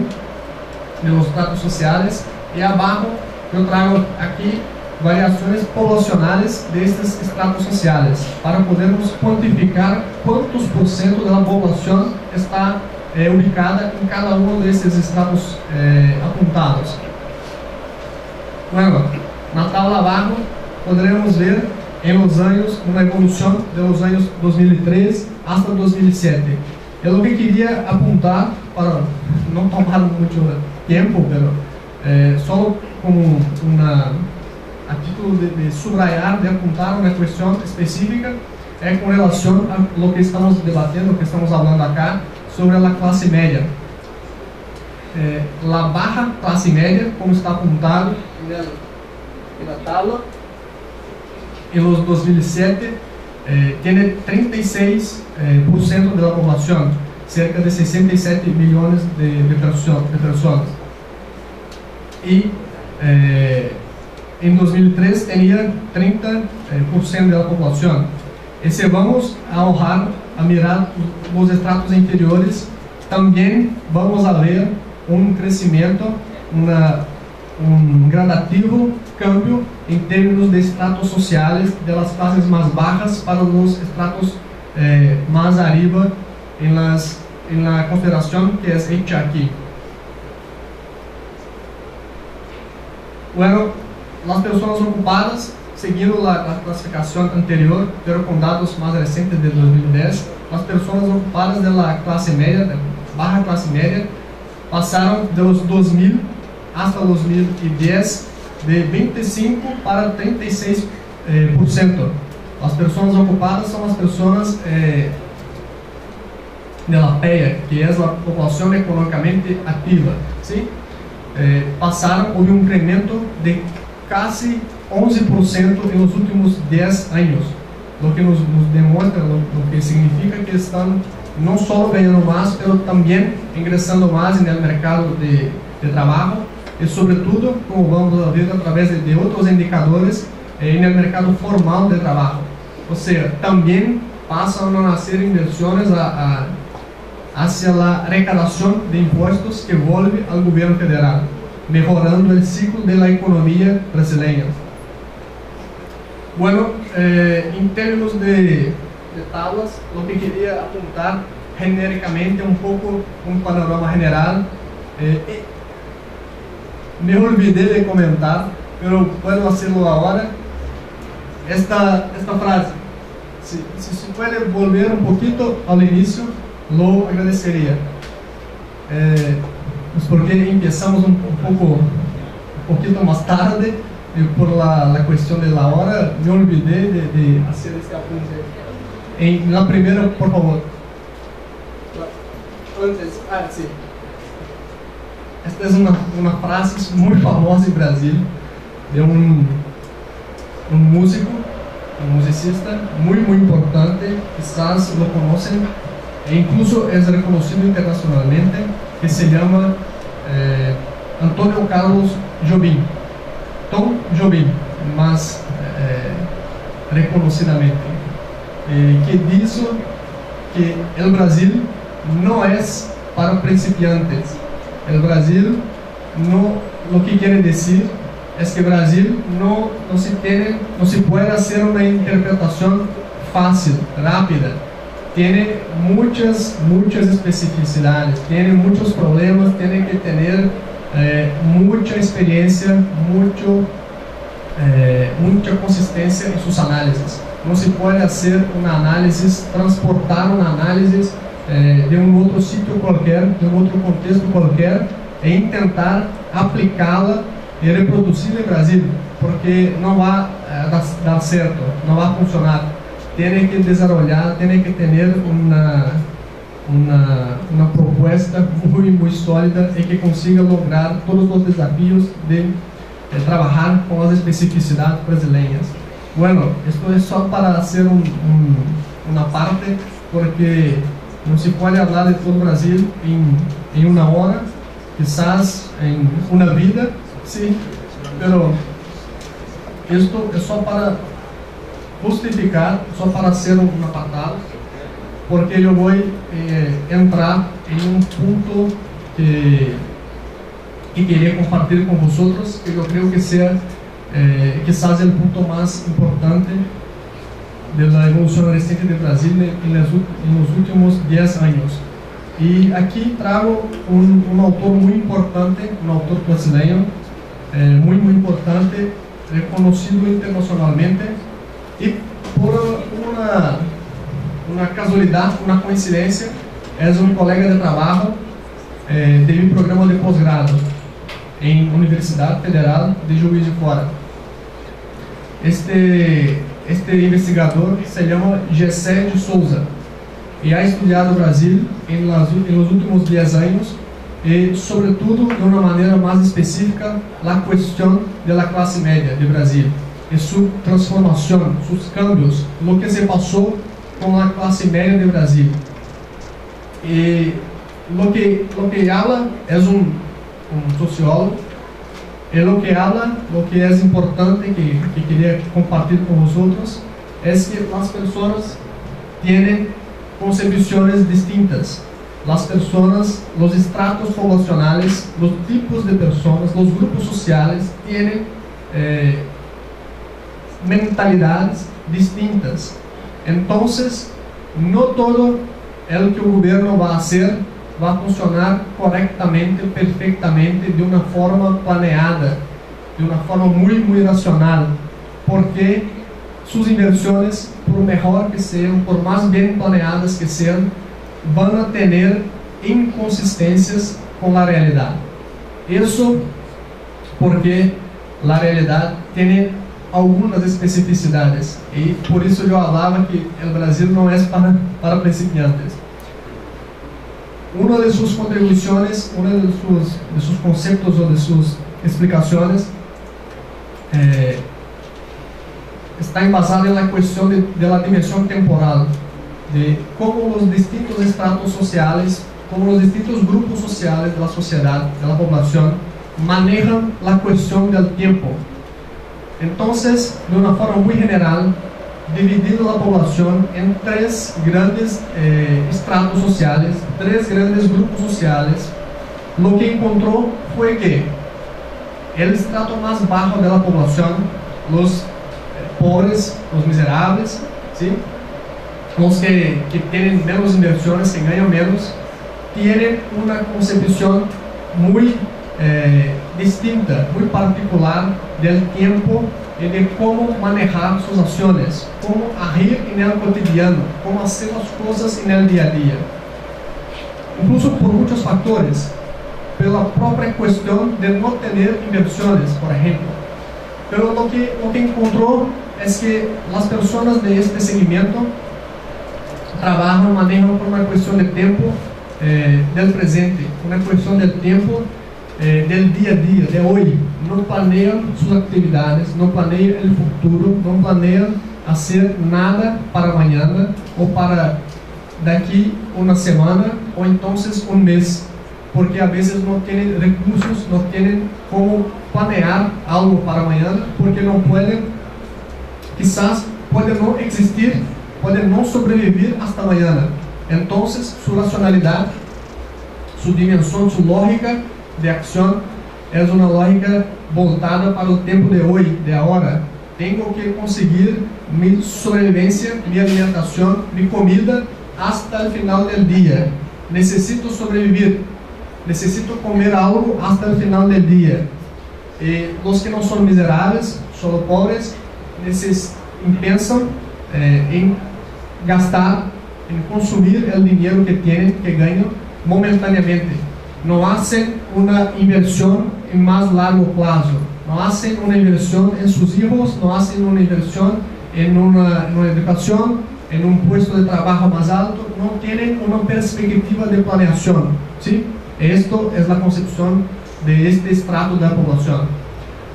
S3: de los estratos sociales, y abajo yo traigo aquí variaciones poblacionales de estos estratos sociales para podermos cuantificar cuántos por ciento de la población está ubicada en cada uno de estos estratos apuntados. Bueno, na tabla abajo podremos ver en los años una evolución de los años 2003 hasta 2007. Es lo que quería apuntar para no tomar mucho tiempo, pero solo como a título de subrayar, de apuntar una cuestión específica, con relación a lo que estamos debatiendo, lo que estamos hablando acá, sobre la clase media. La baja clase media, como está apuntado en la tabla, en los 2007, tiene 36% de la población, cerca de 67 millones de personas. Y en 2003 tenía 30% de la población. Y si vamos a mirar los estratos inferiores, también vamos a ver un crecimiento, un gradativo cambio en términos de estratos sociales, de las clases más bajas para los estratos más arriba en la confederación que es hecha aquí. Bueno, las personas ocupadas, siguiendo la clasificación anterior, pero con datos más recientes de 2010, las personas ocupadas de la clase media, de baja clase media, pasaron de los 2000 hasta 2010 de 25 para 36%. Las personas ocupadas son las personas de la PEA, que es la población económicamente activa, ¿sí? Pasaron, hubo un incremento de casi 11% en los últimos 10 años, lo que nos demuestra, lo que significa que están no solo ganando más, pero también ingresando más en el mercado de trabajo, y sobre todo, como vamos a ver a través de otros indicadores, en el mercado formal de trabajo. O sea, también pasan a hacer inversiones hacia la recaudación de impuestos que vuelve al gobierno federal, mejorando el ciclo de la economía brasileña. Bueno, en términos de tablas, lo que quería apuntar genéricamente un poco un panorama general. Me olvidé de comentar, pero puedo hacerlo ahora. Esta frase, si se puede volver un poquito al inicio, lo agradecería. Pues porque empezamos un poquito más tarde, por la cuestión de la hora, me olvidé de hacer este apunte. En la primera, por favor. Antes, sí. Esta es una frase muy famosa en Brasil, de un músico, un musicista muy importante, quizás lo conocen, e incluso es reconocido internacionalmente, que se llama Antônio Carlos Jobim. Tom Jobim, más reconocidamente, que dice que el Brasil no es para principiantes. El Brasil lo que quiere decir es que Brasil no se puede hacer una interpretación fácil, rápida. Tiene muchas especificidades, tiene muchos problemas, tiene que tener mucha experiencia, mucha consistencia en sus análisis. No se puede hacer una análisis, transportar una análisis de un otro sitio cualquier, de un otro contexto cualquier, e intentar aplicarla y reproducirla en Brasil, porque no va a dar cierto, no va a funcionar. Tiene que desarrollar, tiene que tener una propuesta muy sólida y que consiga lograr todos los desafíos de trabajar con las especificidades brasileñas. Bueno, esto es solo para hacer una parte, porque no se puede hablar de todo Brasil en una hora, quizás en una vida, sí, pero esto es solo para justificar, solo para hacer una patada, porque yo voy a entrar en un punto que quería compartir con vosotros, que yo creo que sea quizás el punto más importante de la evolución reciente de Brasil en los últimos 10 años. Y aquí traigo un autor muy importante, un autor brasileño, muy importante, reconocido internacionalmente, y por una casualidad, una coincidencia, es un colega de trabajo de mi programa de posgrado en Universidad Federal de Juiz de Fora. Este investigador se llama Gessé de Souza y ha estudiado Brasil en los últimos 10 años y sobre todo de una manera más específica la cuestión de la clase media de Brasil y su transformación, sus cambios, lo que se pasó con la clase media de Brasil. Y lo que habla es un sociólogo, y lo que habla, lo que es importante que quería compartir con vosotros, es que las personas tienen concepciones distintas. Las personas, los estratos poblacionales, los tipos de personas, los grupos sociales tienen mentalidades distintas. Entonces, no todo lo que el gobierno va a hacer va a funcionar correctamente, perfectamente, de una forma planeada, de una forma muy racional, porque sus inversiones, por mejor que sean, por más bien planeadas que sean, van a tener inconsistencias con la realidad. Eso porque la realidad tiene algunas especificidades, y por eso yo hablaba que el Brasil no es para principiantes. Una de sus contribuciones, uno de sus conceptos o de sus explicaciones está embasada en la cuestión de la dimensión temporal, de cómo los distintos estratos sociales, cómo los distintos grupos sociales de la sociedad, de la población, manejan la cuestión del tiempo. Entonces, de una forma muy general, dividido la población en tres grandes estratos sociales, tres grandes grupos sociales, lo que encontró fue que el estrato más bajo de la población, los pobres, los miserables, ¿sí?, los que tienen menos inversiones, que ganan menos, tienen una concepción muy distinta, muy particular del tiempo y de cómo manejar sus acciones, cómo agir en el cotidiano, cómo hacer las cosas en el día a día. Incluso por muchos factores, pero la propia cuestión de no tener inversiones, por ejemplo. Pero lo que encontró es que las personas de este segmento trabajan, manejan por una cuestión de tiempo del presente, una cuestión del tiempo del día a día, de hoy. No planean sus actividades, no planean el futuro, no planean hacer nada para mañana o para de aquí una semana o entonces un mes, porque a veces no tienen recursos, no tienen cómo planear algo para mañana, porque no pueden, quizás pueden no existir, pueden no sobrevivir hasta mañana. Entonces su racionalidad, su dimensión, su lógica de acción es una lógica voltada para el tiempo de hoy, de ahora. Tengo que conseguir mi sobrevivencia, mi alimentación, mi comida hasta el final del día. Necesito sobrevivir, necesito comer algo hasta el final del día. Los que no son miserables, solo pobres, piensan en gastar, en consumir el dinero que tienen, que ganan momentáneamente. No hacen una inversión en más largo plazo, no hacen una inversión en sus hijos, no hacen una inversión en una educación, en un puesto de trabajo más alto, no tienen una perspectiva de planeación, ¿sí? Esto es la concepción de este estrato de la población.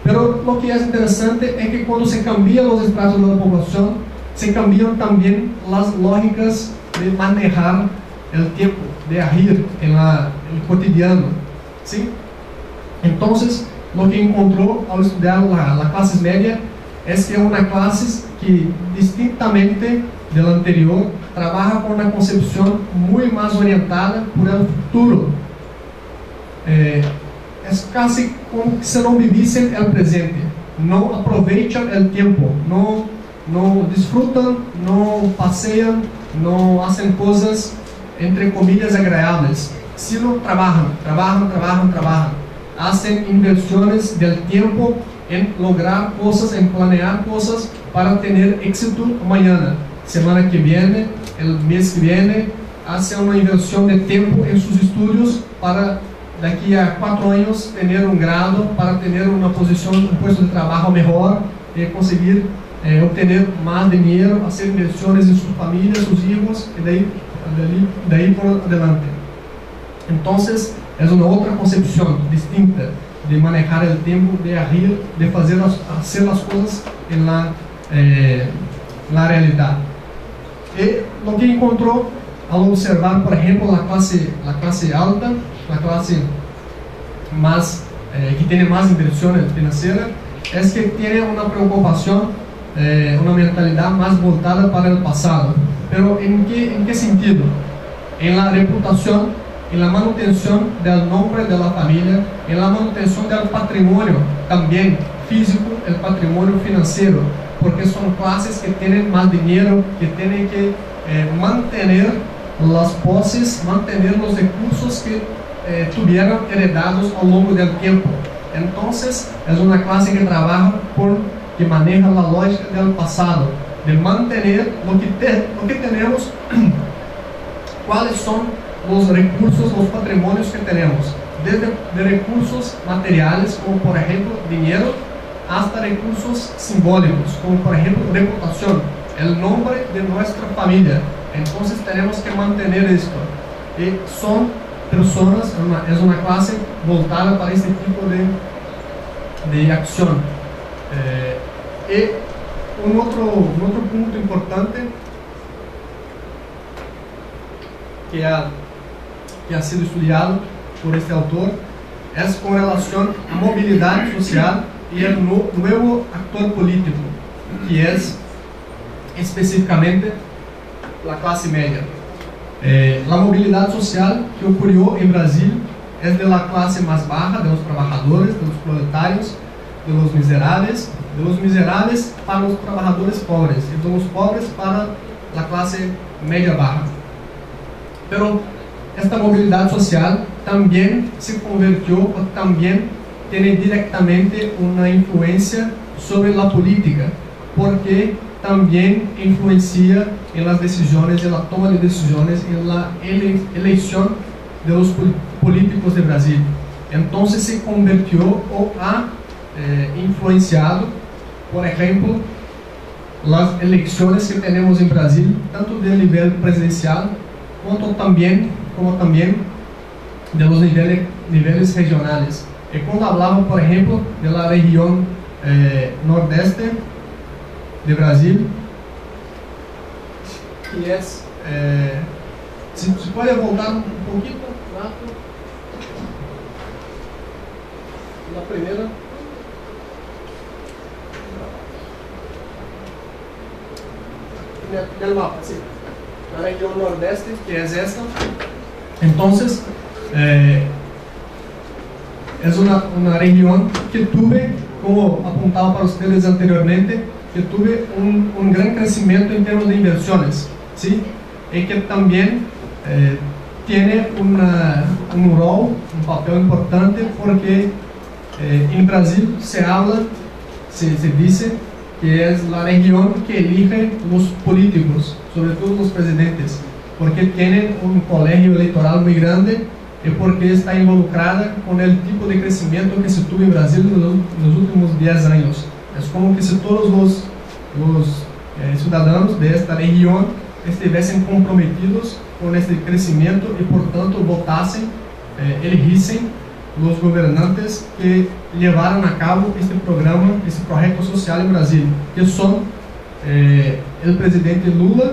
S3: Pero lo que es interesante es que cuando se cambian los estratos de la población, se cambian también las lógicas de manejar el tiempo, de agir en el cotidiano, ¿sí? Entonces, lo que encontró al estudiar la clase media es que es una clase que, distintamente de la anterior, trabaja con una concepción muy más orientada por el futuro. Es casi como si no viviesen el presente, no aprovechan el tiempo, no disfrutan, no pasean, no hacen cosas entre comillas agradables, sino trabajan, hacen inversiones del tiempo en lograr cosas, en planear cosas para tener éxito mañana, semana que viene, el mes que viene. Hacen una inversión de tiempo en sus estudios para de aquí a 4 años tener un grado, para tener una posición, un puesto de trabajo mejor, conseguir obtener más dinero, hacer inversiones en sus familias, sus hijos, y de ahí por adelante. Entonces es una otra concepción distinta de manejar el tiempo, de agir, de hacer las cosas en la realidad. Y lo que encontró al observar, por ejemplo, la clase alta, la clase más que tiene más inversiones financieras, es que tiene una preocupación, una mentalidad más voltada para el pasado. Pero ¿en qué sentido? En la reputación, en la manutención del nombre de la familia, en la manutención del patrimonio también físico, el patrimonio financiero, porque son clases que tienen más dinero, que tienen que mantener las poses, mantener los recursos que tuvieron heredados a lo largo del tiempo. Entonces es una clase que trabaja que maneja la lógica del pasado, de mantener lo que tenemos, cuáles son los recursos, los patrimonios que tenemos, desde de recursos materiales, como por ejemplo dinero, hasta recursos simbólicos, como por ejemplo reputación, el nombre de nuestra familia. Entonces tenemos que mantener esto. Y son personas, es una clase voltada para este tipo de acción. Y un otro punto importante que ha sido estudiado por este autor es con relación a movilidad social y el nuevo actor político, que es específicamente la clase media. La movilidad social que ocurrió en Brasil es de la clase más baja, de los trabajadores, de los proletarios, de los miserables para los trabajadores pobres y de los pobres para la clase media baja. Pero esta movilidad social también se convirtió o también tiene directamente una influencia sobre la política, porque también influencia en las decisiones, en la toma de decisiones, en la elección de los políticos de Brasil. Entonces se convirtió o ha influenciado, por ejemplo, las elecciones que tenemos en Brasil, tanto de nivel presidencial como también de los niveles regionales. Y cuando hablamos, por ejemplo, de la región nordeste de Brasil, que es, si puede voltar un poquito rápido, la primera. Del mapa, sí. La región nordeste, que es esta. Entonces, es una región que tuve, como apuntaba para ustedes anteriormente, que tuve un gran crecimiento en términos de inversiones, ¿sí? Y que también tiene un rol, un papel importante, porque en Brasil se habla, se dice que es la región que elige los políticos, sobre todo los presidentes, porque tienen un colegio electoral muy grande y porque está involucrada con el tipo de crecimiento que se tuvo en Brasil en los últimos 10 años. Es como que si todos los ciudadanos de esta región estuviesen comprometidos con este crecimiento y por tanto votasen, eligiesen los gobernantes que llevaron a cabo este programa, este proyecto social en Brasil, que son el presidente Lula,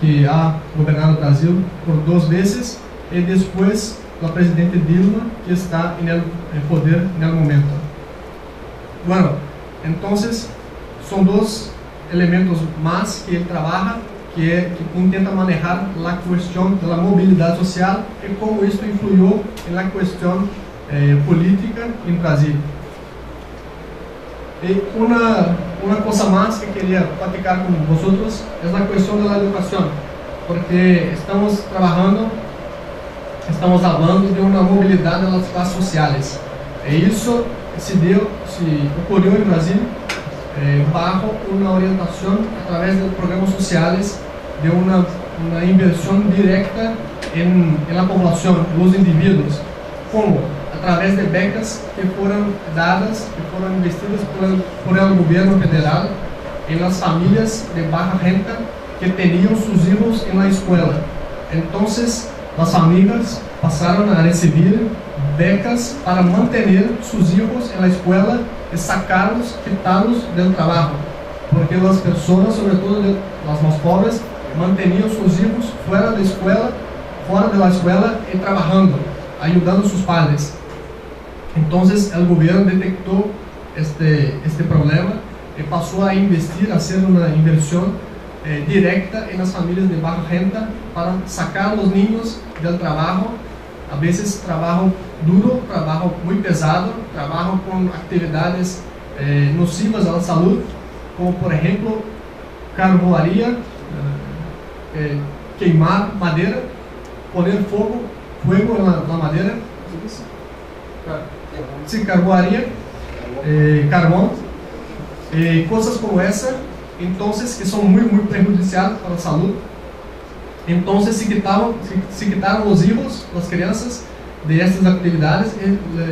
S3: que ha gobernado Brasil por 2 veces, y después la presidenta Dilma, que está en el poder en el momento. Bueno, entonces son 2 elementos más que él trabaja, que intenta manejar la cuestión de la movilidad social y cómo esto influyó en la cuestión política en Brasil. Y una cosa más que quería platicar con vosotros es la cuestión de la educación, porque estamos hablando de una movilidad de las clases sociales, y eso se ocurrió en Brasil bajo una orientación a través de programas sociales, de una inversión directa en la población, en los individuos, como a través de becas que fueron dadas, que fueron investidas por el gobierno federal en las familias de baja renta que tenían sus hijos en la escuela. Entonces las familias pasaron a recibir becas para mantener sus hijos en la escuela y sacarlos, quitarlos del trabajo, porque las personas, sobre todo las más pobres, mantenían sus hijos fuera de la escuela y trabajando, ayudando a sus padres. Entonces el gobierno detectó este problema y pasó a investir, a hacer una inversión directa en las familias de baja renta para sacar a los niños del trabajo, a veces trabajo duro, trabajo muy pesado, trabajo con actividades nocivas a la salud, como por ejemplo carbonaría, queimar madera, poner fuego en la madera, sí, carbonaría, carbón, cosas como esa, entonces que son muy prejudiciales para la salud. Entonces se quitaron los hijos, las crianças de estas actividades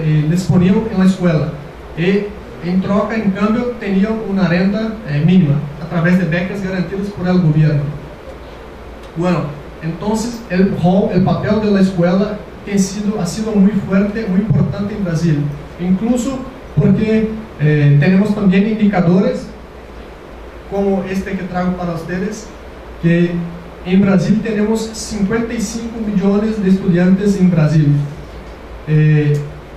S3: y les ponían en la escuela, y en troca, en cambio, tenían una renta mínima a través de becas garantidas por el gobierno. Bueno, entonces el papel de la escuela ha sido muy fuerte, muy importante en Brasil, incluso porque tenemos también indicadores como este que traigo para ustedes, que en Brasil tenemos 55 millones de estudiantes en Brasil,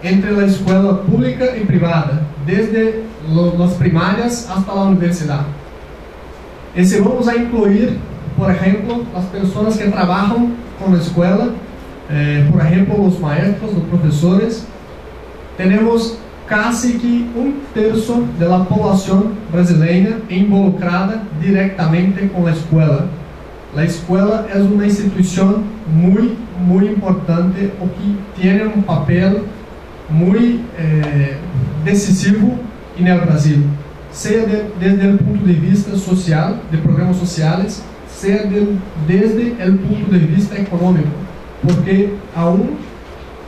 S3: entre la escuela pública y privada, desde las primarias hasta la universidad. Y si vamos a incluir, por ejemplo, las personas que trabajan con la escuela, por ejemplo, los maestros, los profesores, tenemos casi que un tercio de la población brasileña involucrada directamente con la escuela. La escuela es una institución muy importante, o que tiene un papel muy decisivo en el Brasil, sea desde el punto de vista social, de programas sociales, sea desde el punto de vista económico, porque aún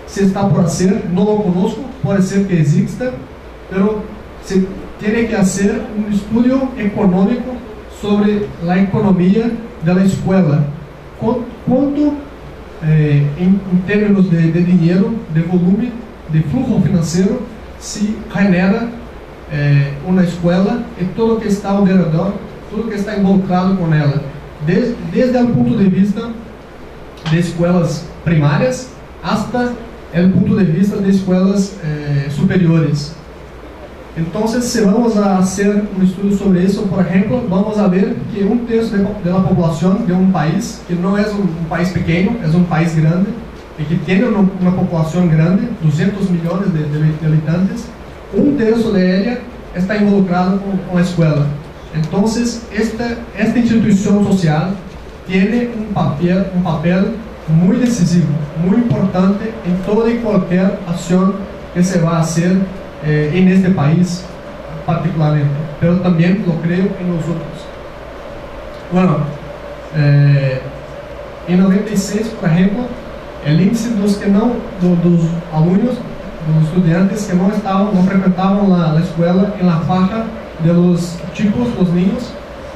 S3: se está por hacer, no lo conozco, puede ser que exista, pero se tiene que hacer un estudio económico sobre la economía de la escuela. ¿Cuánto en términos de dinero, de volumen, de flujo financiero, se genera una escuela y todo lo que está alrededor, todo lo que está involucrado con ella, desde el punto de vista de escuelas primarias hasta el punto de vista de escuelas superiores. Entonces, si vamos a hacer un estudio sobre eso, por ejemplo, vamos a ver que un tercio de la población de un país, que no es un país pequeño, es un país grande, y que tiene una población grande, 200 millones de habitantes, un tercio de ella está involucrado con la escuela. Entonces, esta institución social tiene un papel muy decisivo, muy importante en toda y cualquier acción que se va a hacer en este país particularmente, pero también lo creo en los otros. Bueno, en 96, por ejemplo, el índice dos alumnos, dos estudiantes que no frecuentaban la escuela en la faja de los chicos, los niños,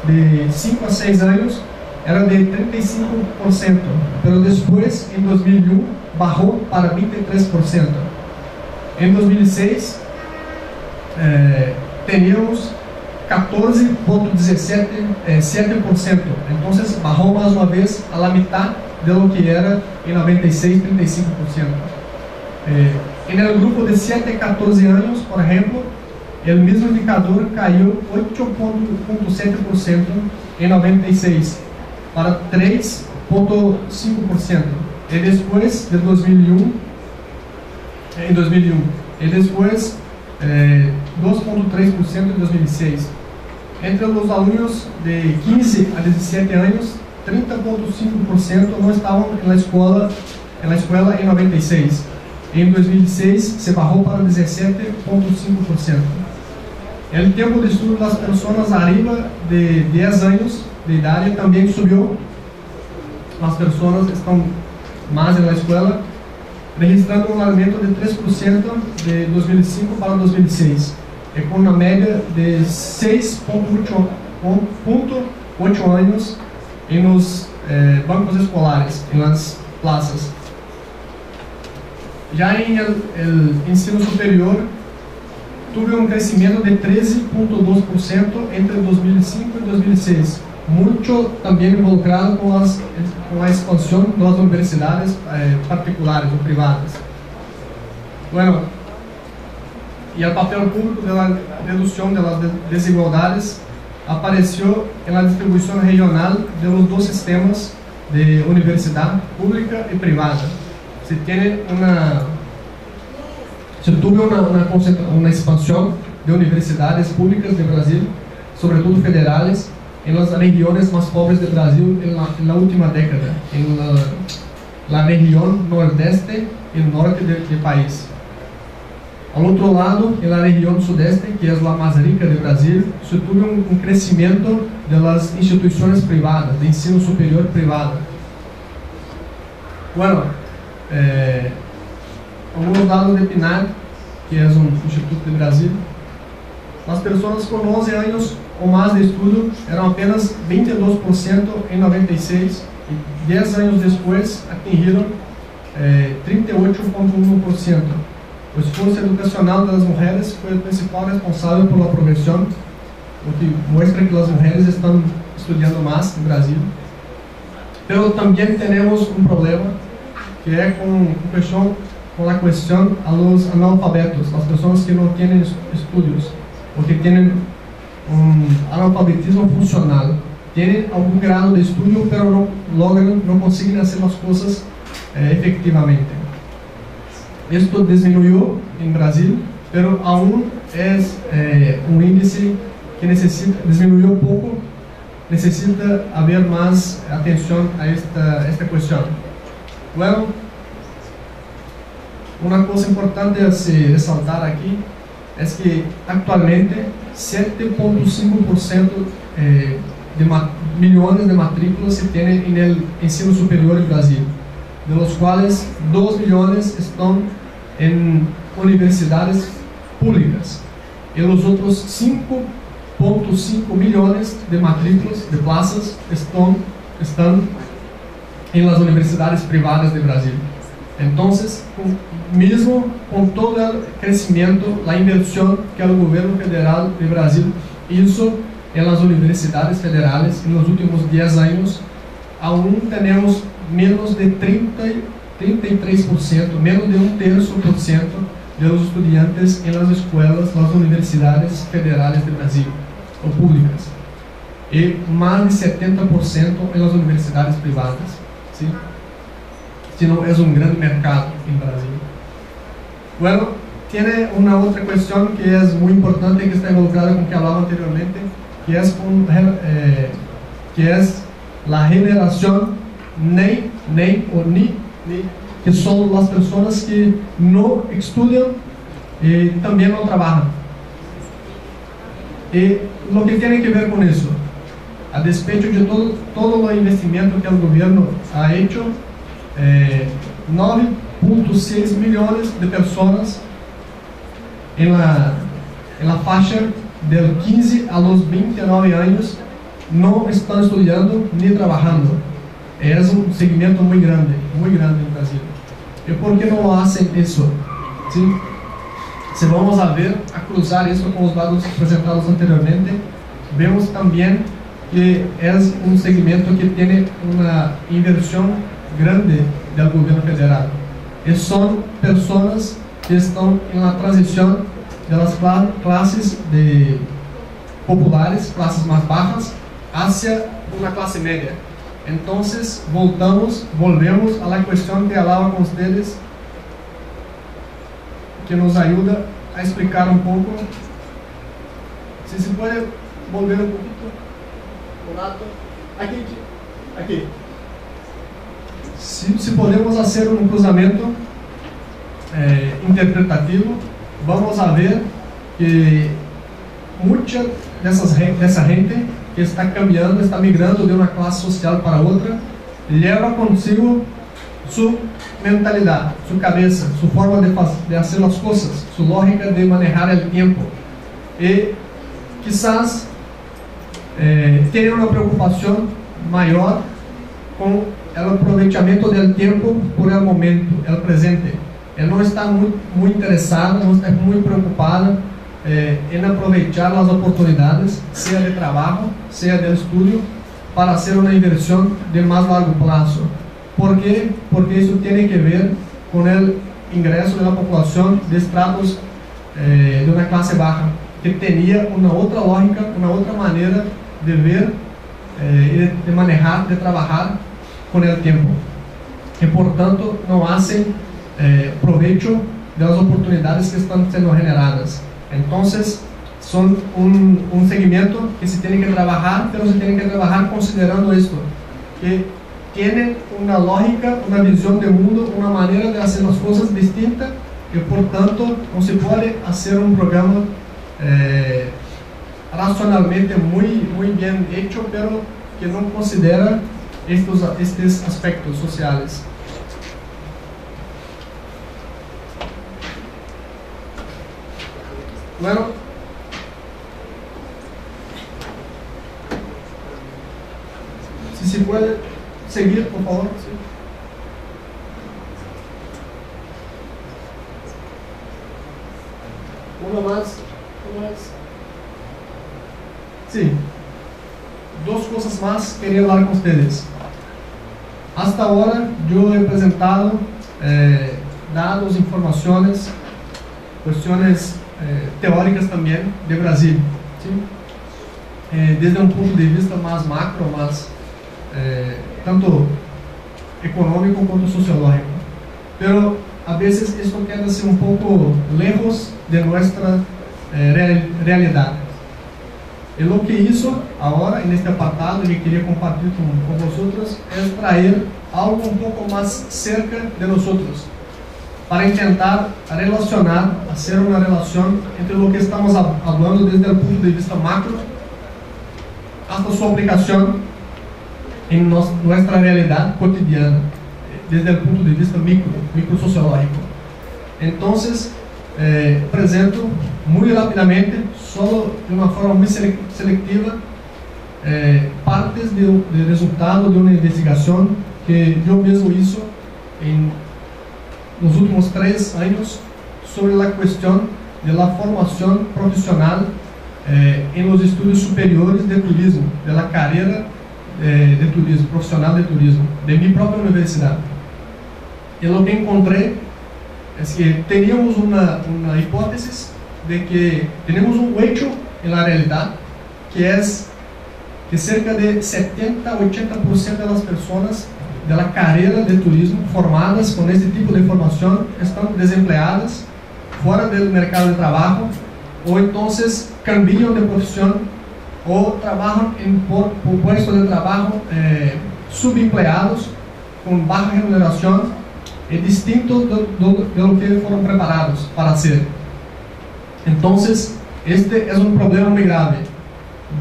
S3: de 5 a 6 años, era de 35%, pero después, en 2001, bajó para 23%. En 2006, teníamos 14,17%, entonces bajó más una vez a la mitad de lo que era en 96, 35%. En el grupo de 7 a 14 años, por ejemplo, el mismo indicador cayó 8,7% en 96 para 3,5%, y después de 2001, y después 2,3% en 2006. Entre los alumnos de 15 a 17 años, 30,5% no estaban en la escuela en 96. En 2006 se bajó para 17,5%. El tiempo de estudio de las personas arriba de 10 años de edad también subió. Las personas están más en la escuela, registrando un aumento de 3% de 2005 para 2006, con una media de 6,8 años en los bancos escolares, en las plazas. Ya en el ensino superior, tuvo un crecimiento de 13,2% entre 2005 y 2006, mucho también involucrado con la expansión de las universidades particulares o privadas. Bueno, y el papel público de la reducción de las desigualdades apareció en la distribución regional de los dos sistemas de universidad pública y privada. Se tuvo una expansión de universidades públicas de Brasil, sobre todo federales, en las regiones más pobres de Brasil en la última década, en la región nordeste y norte del país. Al otro lado, en la región sudeste, que es la más rica de Brasil, se tuvo un crecimiento de las instituciones privadas, de ensino superior privado. Bueno, algunos datos de PNAD, que es un instituto de Brasil, las personas con 11 años o más de estudio eran apenas 22% en 96 y 10 años después atingieron 38,1%. El esfuerzo educacional de las mujeres fue el principal responsable por la progresión o que muestra que las mujeres están estudiando más en Brasil. Pero también tenemos un problema que es con la cuestión a los analfabetos, las personas que no tienen estudios o que tienen un analfabetismo funcional, tienen algún grado de estudio pero no consiguen hacer las cosas efectivamente. Esto disminuyó en Brasil, pero aún es un índice que disminuyó poco, necesita haber más atención a esta cuestión. Luego, una cosa importante a resaltar aquí es que actualmente 7.5% millones de matrículas se tienen en el ensino superior en Brasil, de los cuales 2 millones están en universidades públicas y los otros 5.5 millones de matrículas, de plazas, están en las universidades privadas de Brasil. Entonces, mismo con todo el crecimiento, la inversión que el gobierno federal de Brasil hizo en las universidades federales en los últimos 10 años, aún tenemos menos de 33%, menos de 1/3% de los estudiantes en las escuelas, las universidades federales de Brasil, o públicas, y más de 70% en las universidades privadas, ¿sí? Sino es un gran mercado en Brasil. Bueno, tiene una otra cuestión que es muy importante, que está involucrada con que hablaba anteriormente, que es la generación NEI o NI, que son las personas que no estudian y también no trabajan. Y lo que tiene que ver con eso, a despecho de todo el investimento que el gobierno ha hecho, 9.6 millones de personas en la faixa del 15 a los 29 años no están estudiando ni trabajando. Es un segmento muy grande en Brasil. ¿Y por qué no hacen eso? ¿Sí? Si vamos a cruzar eso con los datos presentados anteriormente, vemos también que es un segmento que tiene una inversión grande del gobierno federal. Y son personas que están en la transición de las clases populares, clases más bajas, hacia una clase media. Entonces volvemos a la cuestión que hablaba con ustedes, que nos ayuda a explicar un poco. Si se puede volver un poquito, aquí. Si podemos hacer un cruzamiento interpretativo, vamos a ver que mucha de esa gente que está cambiando, está migrando de una clase social para otra, lleva consigo su mentalidad, su cabeza, su forma de hacer las cosas, su lógica de manejar el tiempo. Y quizás tiene una preocupación mayor con el aprovechamiento del tiempo por el momento, el presente. Él no está muy interesado, no está muy preocupado en aprovechar las oportunidades, sea de trabajo, sea de estudio, para hacer una inversión de más largo plazo. ¿Por qué? Porque eso tiene que ver con el ingreso de la población de estratos de una clase baja, que tenía una otra lógica, una otra manera de ver, de manejar, de trabajar con el tiempo, y por tanto no hacen provecho de las oportunidades que están siendo generadas. Entonces son un segmento que se tiene que trabajar, pero se tiene que trabajar considerando esto, que tienen una lógica, una visión de mundo, una manera de hacer las cosas distinta, y por tanto no se puede hacer un programa racionalmente muy bien hecho, pero que no considera estos aspectos sociales. Bueno, si se puede seguir, por favor. Sí. Uno más. Sí, dos cosas más quería hablar con ustedes. Hasta ahora yo he presentado datos, informaciones, cuestiones teóricas también de Brasil, ¿sí? Desde un punto de vista más macro, más tanto económico como sociológico. Pero a veces esto queda así un poco lejos de nuestra realidad. Y lo que hizo ahora en este apartado que quería compartir con vosotros es traer algo un poco más cerca de nosotros, para intentar relacionar, hacer una relación entre lo que estamos hablando desde el punto de vista macro hasta su aplicación en nuestra realidad cotidiana, desde el punto de vista microsociológico. Entonces, presento muy rápidamente, solo de una forma muy selectiva, partes del resultado de una investigación que yo mismo hice en los últimos 3 años sobre la cuestión de la formación profesional en los estudios superiores de turismo, de la carrera de turismo, profesional de turismo, de mi propia universidad. Y lo que encontré es que teníamos una hipótesis de que tenemos un hecho en la realidad, que es que cerca de 70 a 80% de las personas de la carrera de turismo formadas con este tipo de formación están desempleadas, fuera del mercado de trabajo, o entonces cambian de profesión o trabajan por puestos de trabajo subempleados con baja remuneración, distintos de lo que fueron preparados para hacer. Entonces, este es un problema muy grave.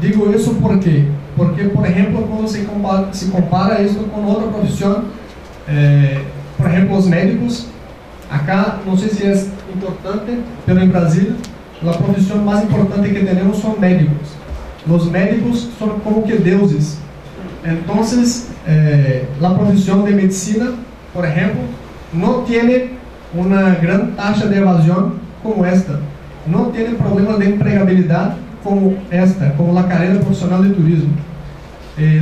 S3: Digo eso porque, por ejemplo, cuando se compara esto con otra profesión, por ejemplo, los médicos, acá no sé si es importante, pero en Brasil la profesión más importante que tenemos son médicos. Los médicos son como que deuses. Entonces, la profesión de medicina, por ejemplo, no tiene una gran tasa de evasión como esta, no tiene problemas de empregabilidad como esta, como la carrera profesional de turismo.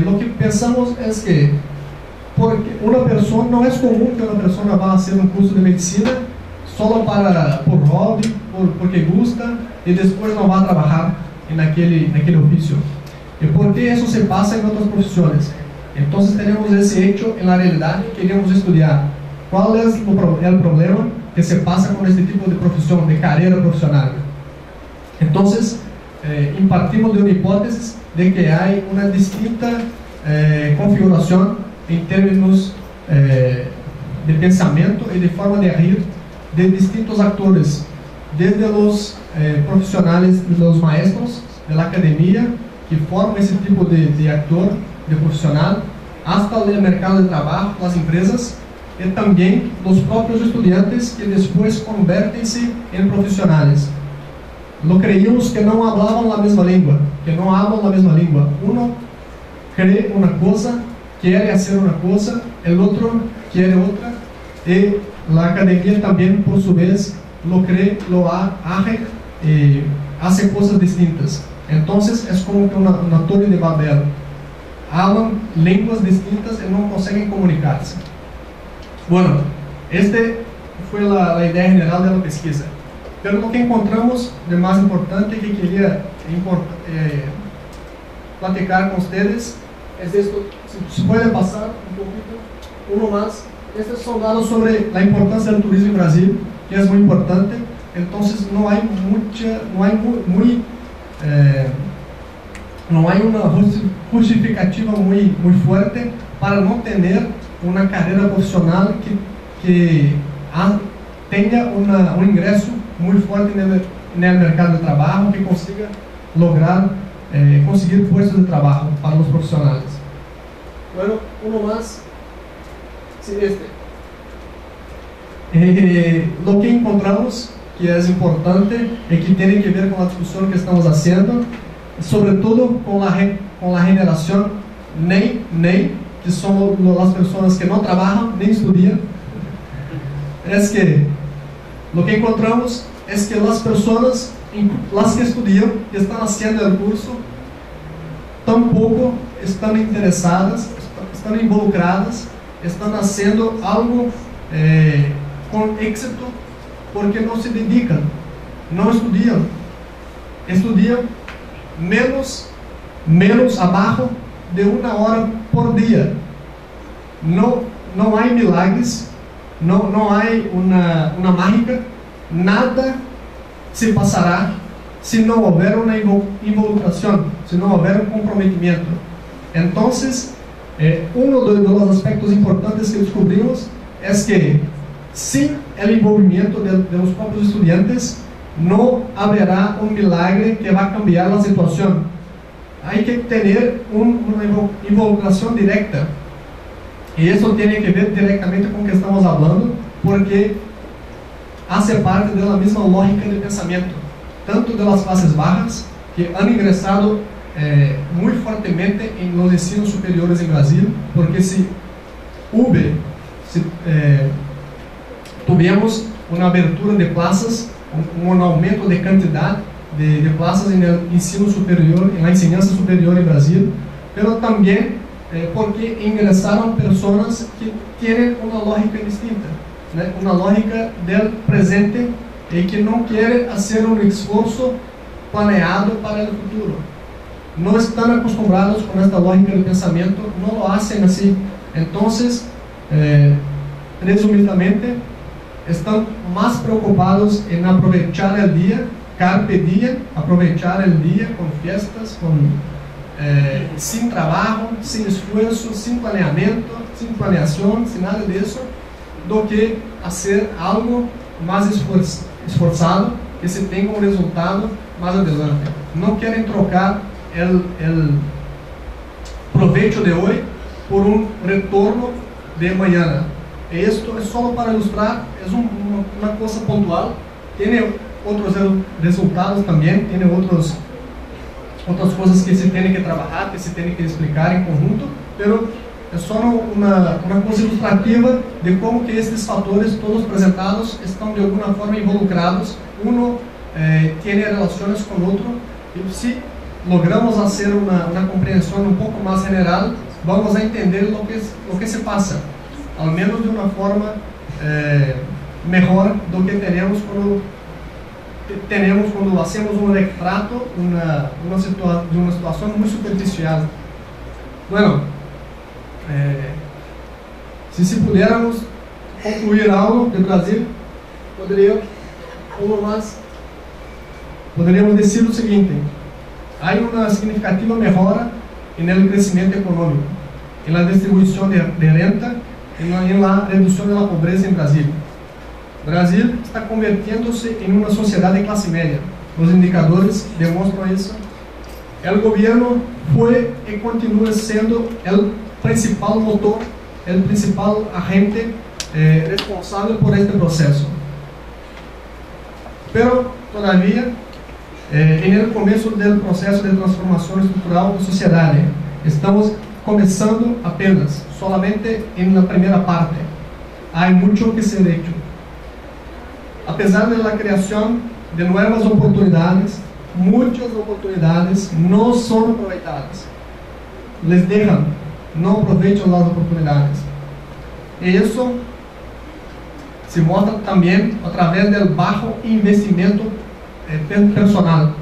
S3: Lo que pensamos es que porque una persona, no es común que una persona vá a hacer un curso de medicina solo por hobby, porque gusta, y después no va a trabajar en aquel oficio. ¿Y por qué eso se pasa en otras profesiones? Entonces tenemos ese hecho en la realidad que queremos estudiar. ¿Cuál es el problema que se pasa con este tipo de profesión, de carrera profesional? Entonces, impartimos de una hipótesis de que hay una distinta configuración en términos de pensamiento y de forma de agir de distintos actores, desde los profesionales, los maestros de la academia que forman ese tipo de actor, de profesional, hasta el mercado de trabajo, las empresas, y también los propios estudiantes que después convierten-se en profesionales. Lo creímos que no hablaban la misma lengua, que no hablan la misma lengua. Uno cree una cosa, quiere hacer una cosa, el otro quiere otra, y la academia también por su vez lo cree, lo hace cosas distintas. Entonces es como que una torre de Babel. Hablan lenguas distintas y no consiguen comunicarse. Bueno, este fue la idea general de la pesquisa. Pero lo que encontramos de más importante que quería platicar con ustedes es esto. Si puede pasar un poquito, uno más. Estos son datos sobre la importancia del turismo en Brasil, que es muy importante. Entonces no hay una justificativa muy fuerte para no tener una carrera profesional que tenga un ingreso muy fuerte en el mercado de trabajo, que consiga lograr conseguir puestos de trabajo para los profesionales. Bueno, uno más. Sí, lo que encontramos que es importante y que tiene que ver con la discusión que estamos haciendo, sobre todo con la generación NEI, que son las personas que no trabajan ni estudian, es que lo que encontramos es que las personas, las que estudian, que están haciendo el curso, tampoco están interesadas, están involucradas, están haciendo algo con éxito, porque no se dedican, no estudian, estudian menos abajo de 1 hora por día. No hay milagres, no hay una mágica, nada se pasará si no houver una involucración, si no houver un comprometimiento. Entonces, uno de los aspectos importantes que descubrimos es que sin el envolvimiento de los propios estudiantes no habrá un milagre que va a cambiar la situación. Hay que tener una involucración directa, y eso tiene que ver directamente con lo que estamos hablando, porque hace parte de la misma lógica de pensamiento, tanto de las clases bajas, que han ingresado muy fuertemente en los ensinos superiores en Brasil, porque si tuvimos una abertura de plazas, un aumento de cantidad de plazas en el ensino superior, en la enseñanza superior en Brasil, pero también porque ingresaron personas que tienen una lógica distinta, ¿no? Una lógica del presente, y que no quieren hacer un esfuerzo planeado para el futuro. No están acostumbrados con esta lógica de pensamiento, no lo hacen así. Entonces, resumidamente, están más preocupados en aprovechar el día, carpe diem, aprovechar el día con fiestas, sin trabajo, sin esfuerzo, sin planeamiento, sin planeación, sin nada de eso, do que hacer algo más esforzado, que se tenga un resultado más adelante. No quieren trocar el provecho de hoy por un retorno de mañana. Esto es solo para ilustrar, es una cosa puntual, tiene otros resultados también, tiene otras cosas que se tienen que trabajar, que se tienen que explicar en conjunto, pero es solo una cosa ilustrativa de cómo que estos factores todos presentados están de alguna forma involucrados, uno tiene relaciones con otro, y si logramos hacer una comprensión un poco más general, vamos a entender lo que se pasa, al menos de una forma mejor do que tenemos cuando hacemos un retrato de una situación muy superficial. Bueno, si pudiéramos concluir algo de Brasil, poderíamos decir lo siguiente: hay una significativa mejora en el crecimiento económico, en la distribución de renta, en la reducción de la pobreza en Brasil. Brasil está convirtiéndose en una sociedad de clase media. Los indicadores demuestran eso. El gobierno fue y continúa siendo el principal motor, el principal agente responsable por este proceso. Pero todavía, en el comienzo del proceso de transformación estructural de sociedad, estamos comenzando apenas, solamente en la primera parte. Hay mucho que ser hecho. A pesar de la creación de nuevas oportunidades, muchas oportunidades no son aprovechadas. Les dejan, no aprovechan las oportunidades. Y eso se muestra también a través del bajo investimento personal.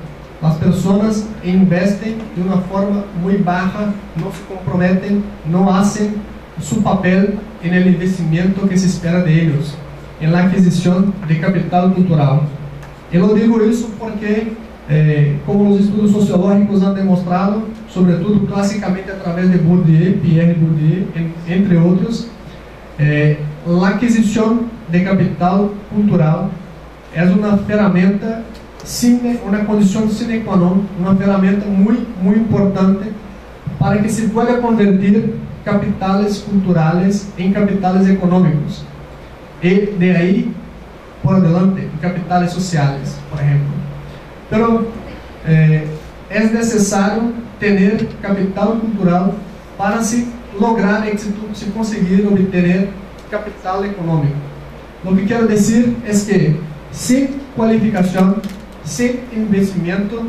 S3: Las personas investen de una forma muy baja, no se comprometen, no hacen su papel en el investimiento que se espera de ellos, en la adquisición de capital cultural. Y lo digo eso porque, como los estudios sociológicos han demostrado, sobre todo clásicamente a través de Bourdieu, Pierre Bourdieu, entre otros, la adquisición de capital cultural es una ferramenta, una condición sine qua non, una ferramenta muy importante para que se pueda convertir capitales culturales en capitales económicos. Y de ahí por adelante, capitales sociales, por ejemplo. Pero es necesario tener capital cultural para lograr éxito, conseguir obtener capital económico. Lo que quiero decir es que sin cualificación, sin investimento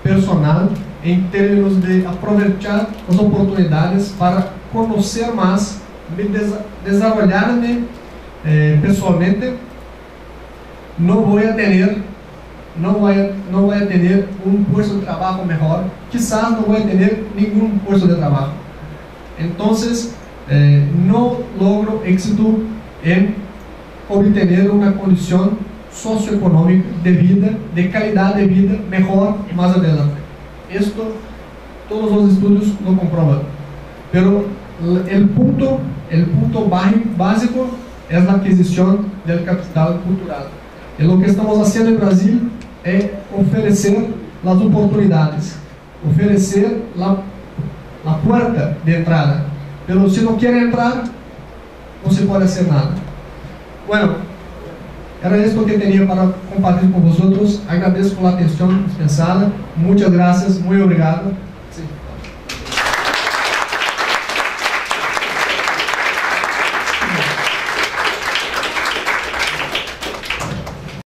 S3: personal, em termos de aproveitar as oportunidades para conhecer mais, me desenvolver-me pessoalmente. Não vou ter um puesto de trabalho melhor, quizás não vou ter nenhum puesto de trabalho. Então, não logro êxito em obter uma condição socioeconômica de vida, de qualidade de vida melhor mais adelante. Isto todos os estudos lo comproban. Pero el punto básico es la adquisición del capital cultural. Y lo que estamos haciendo en Brasil es ofrecer las oportunidades, ofrecer la puerta de entrada. Pero si no quiere entrar, no se puede hacer nada. Bueno, era esto que tenía para compartir con vosotros. Agradezco la atención dispensada. Muchas gracias, muy obrigado.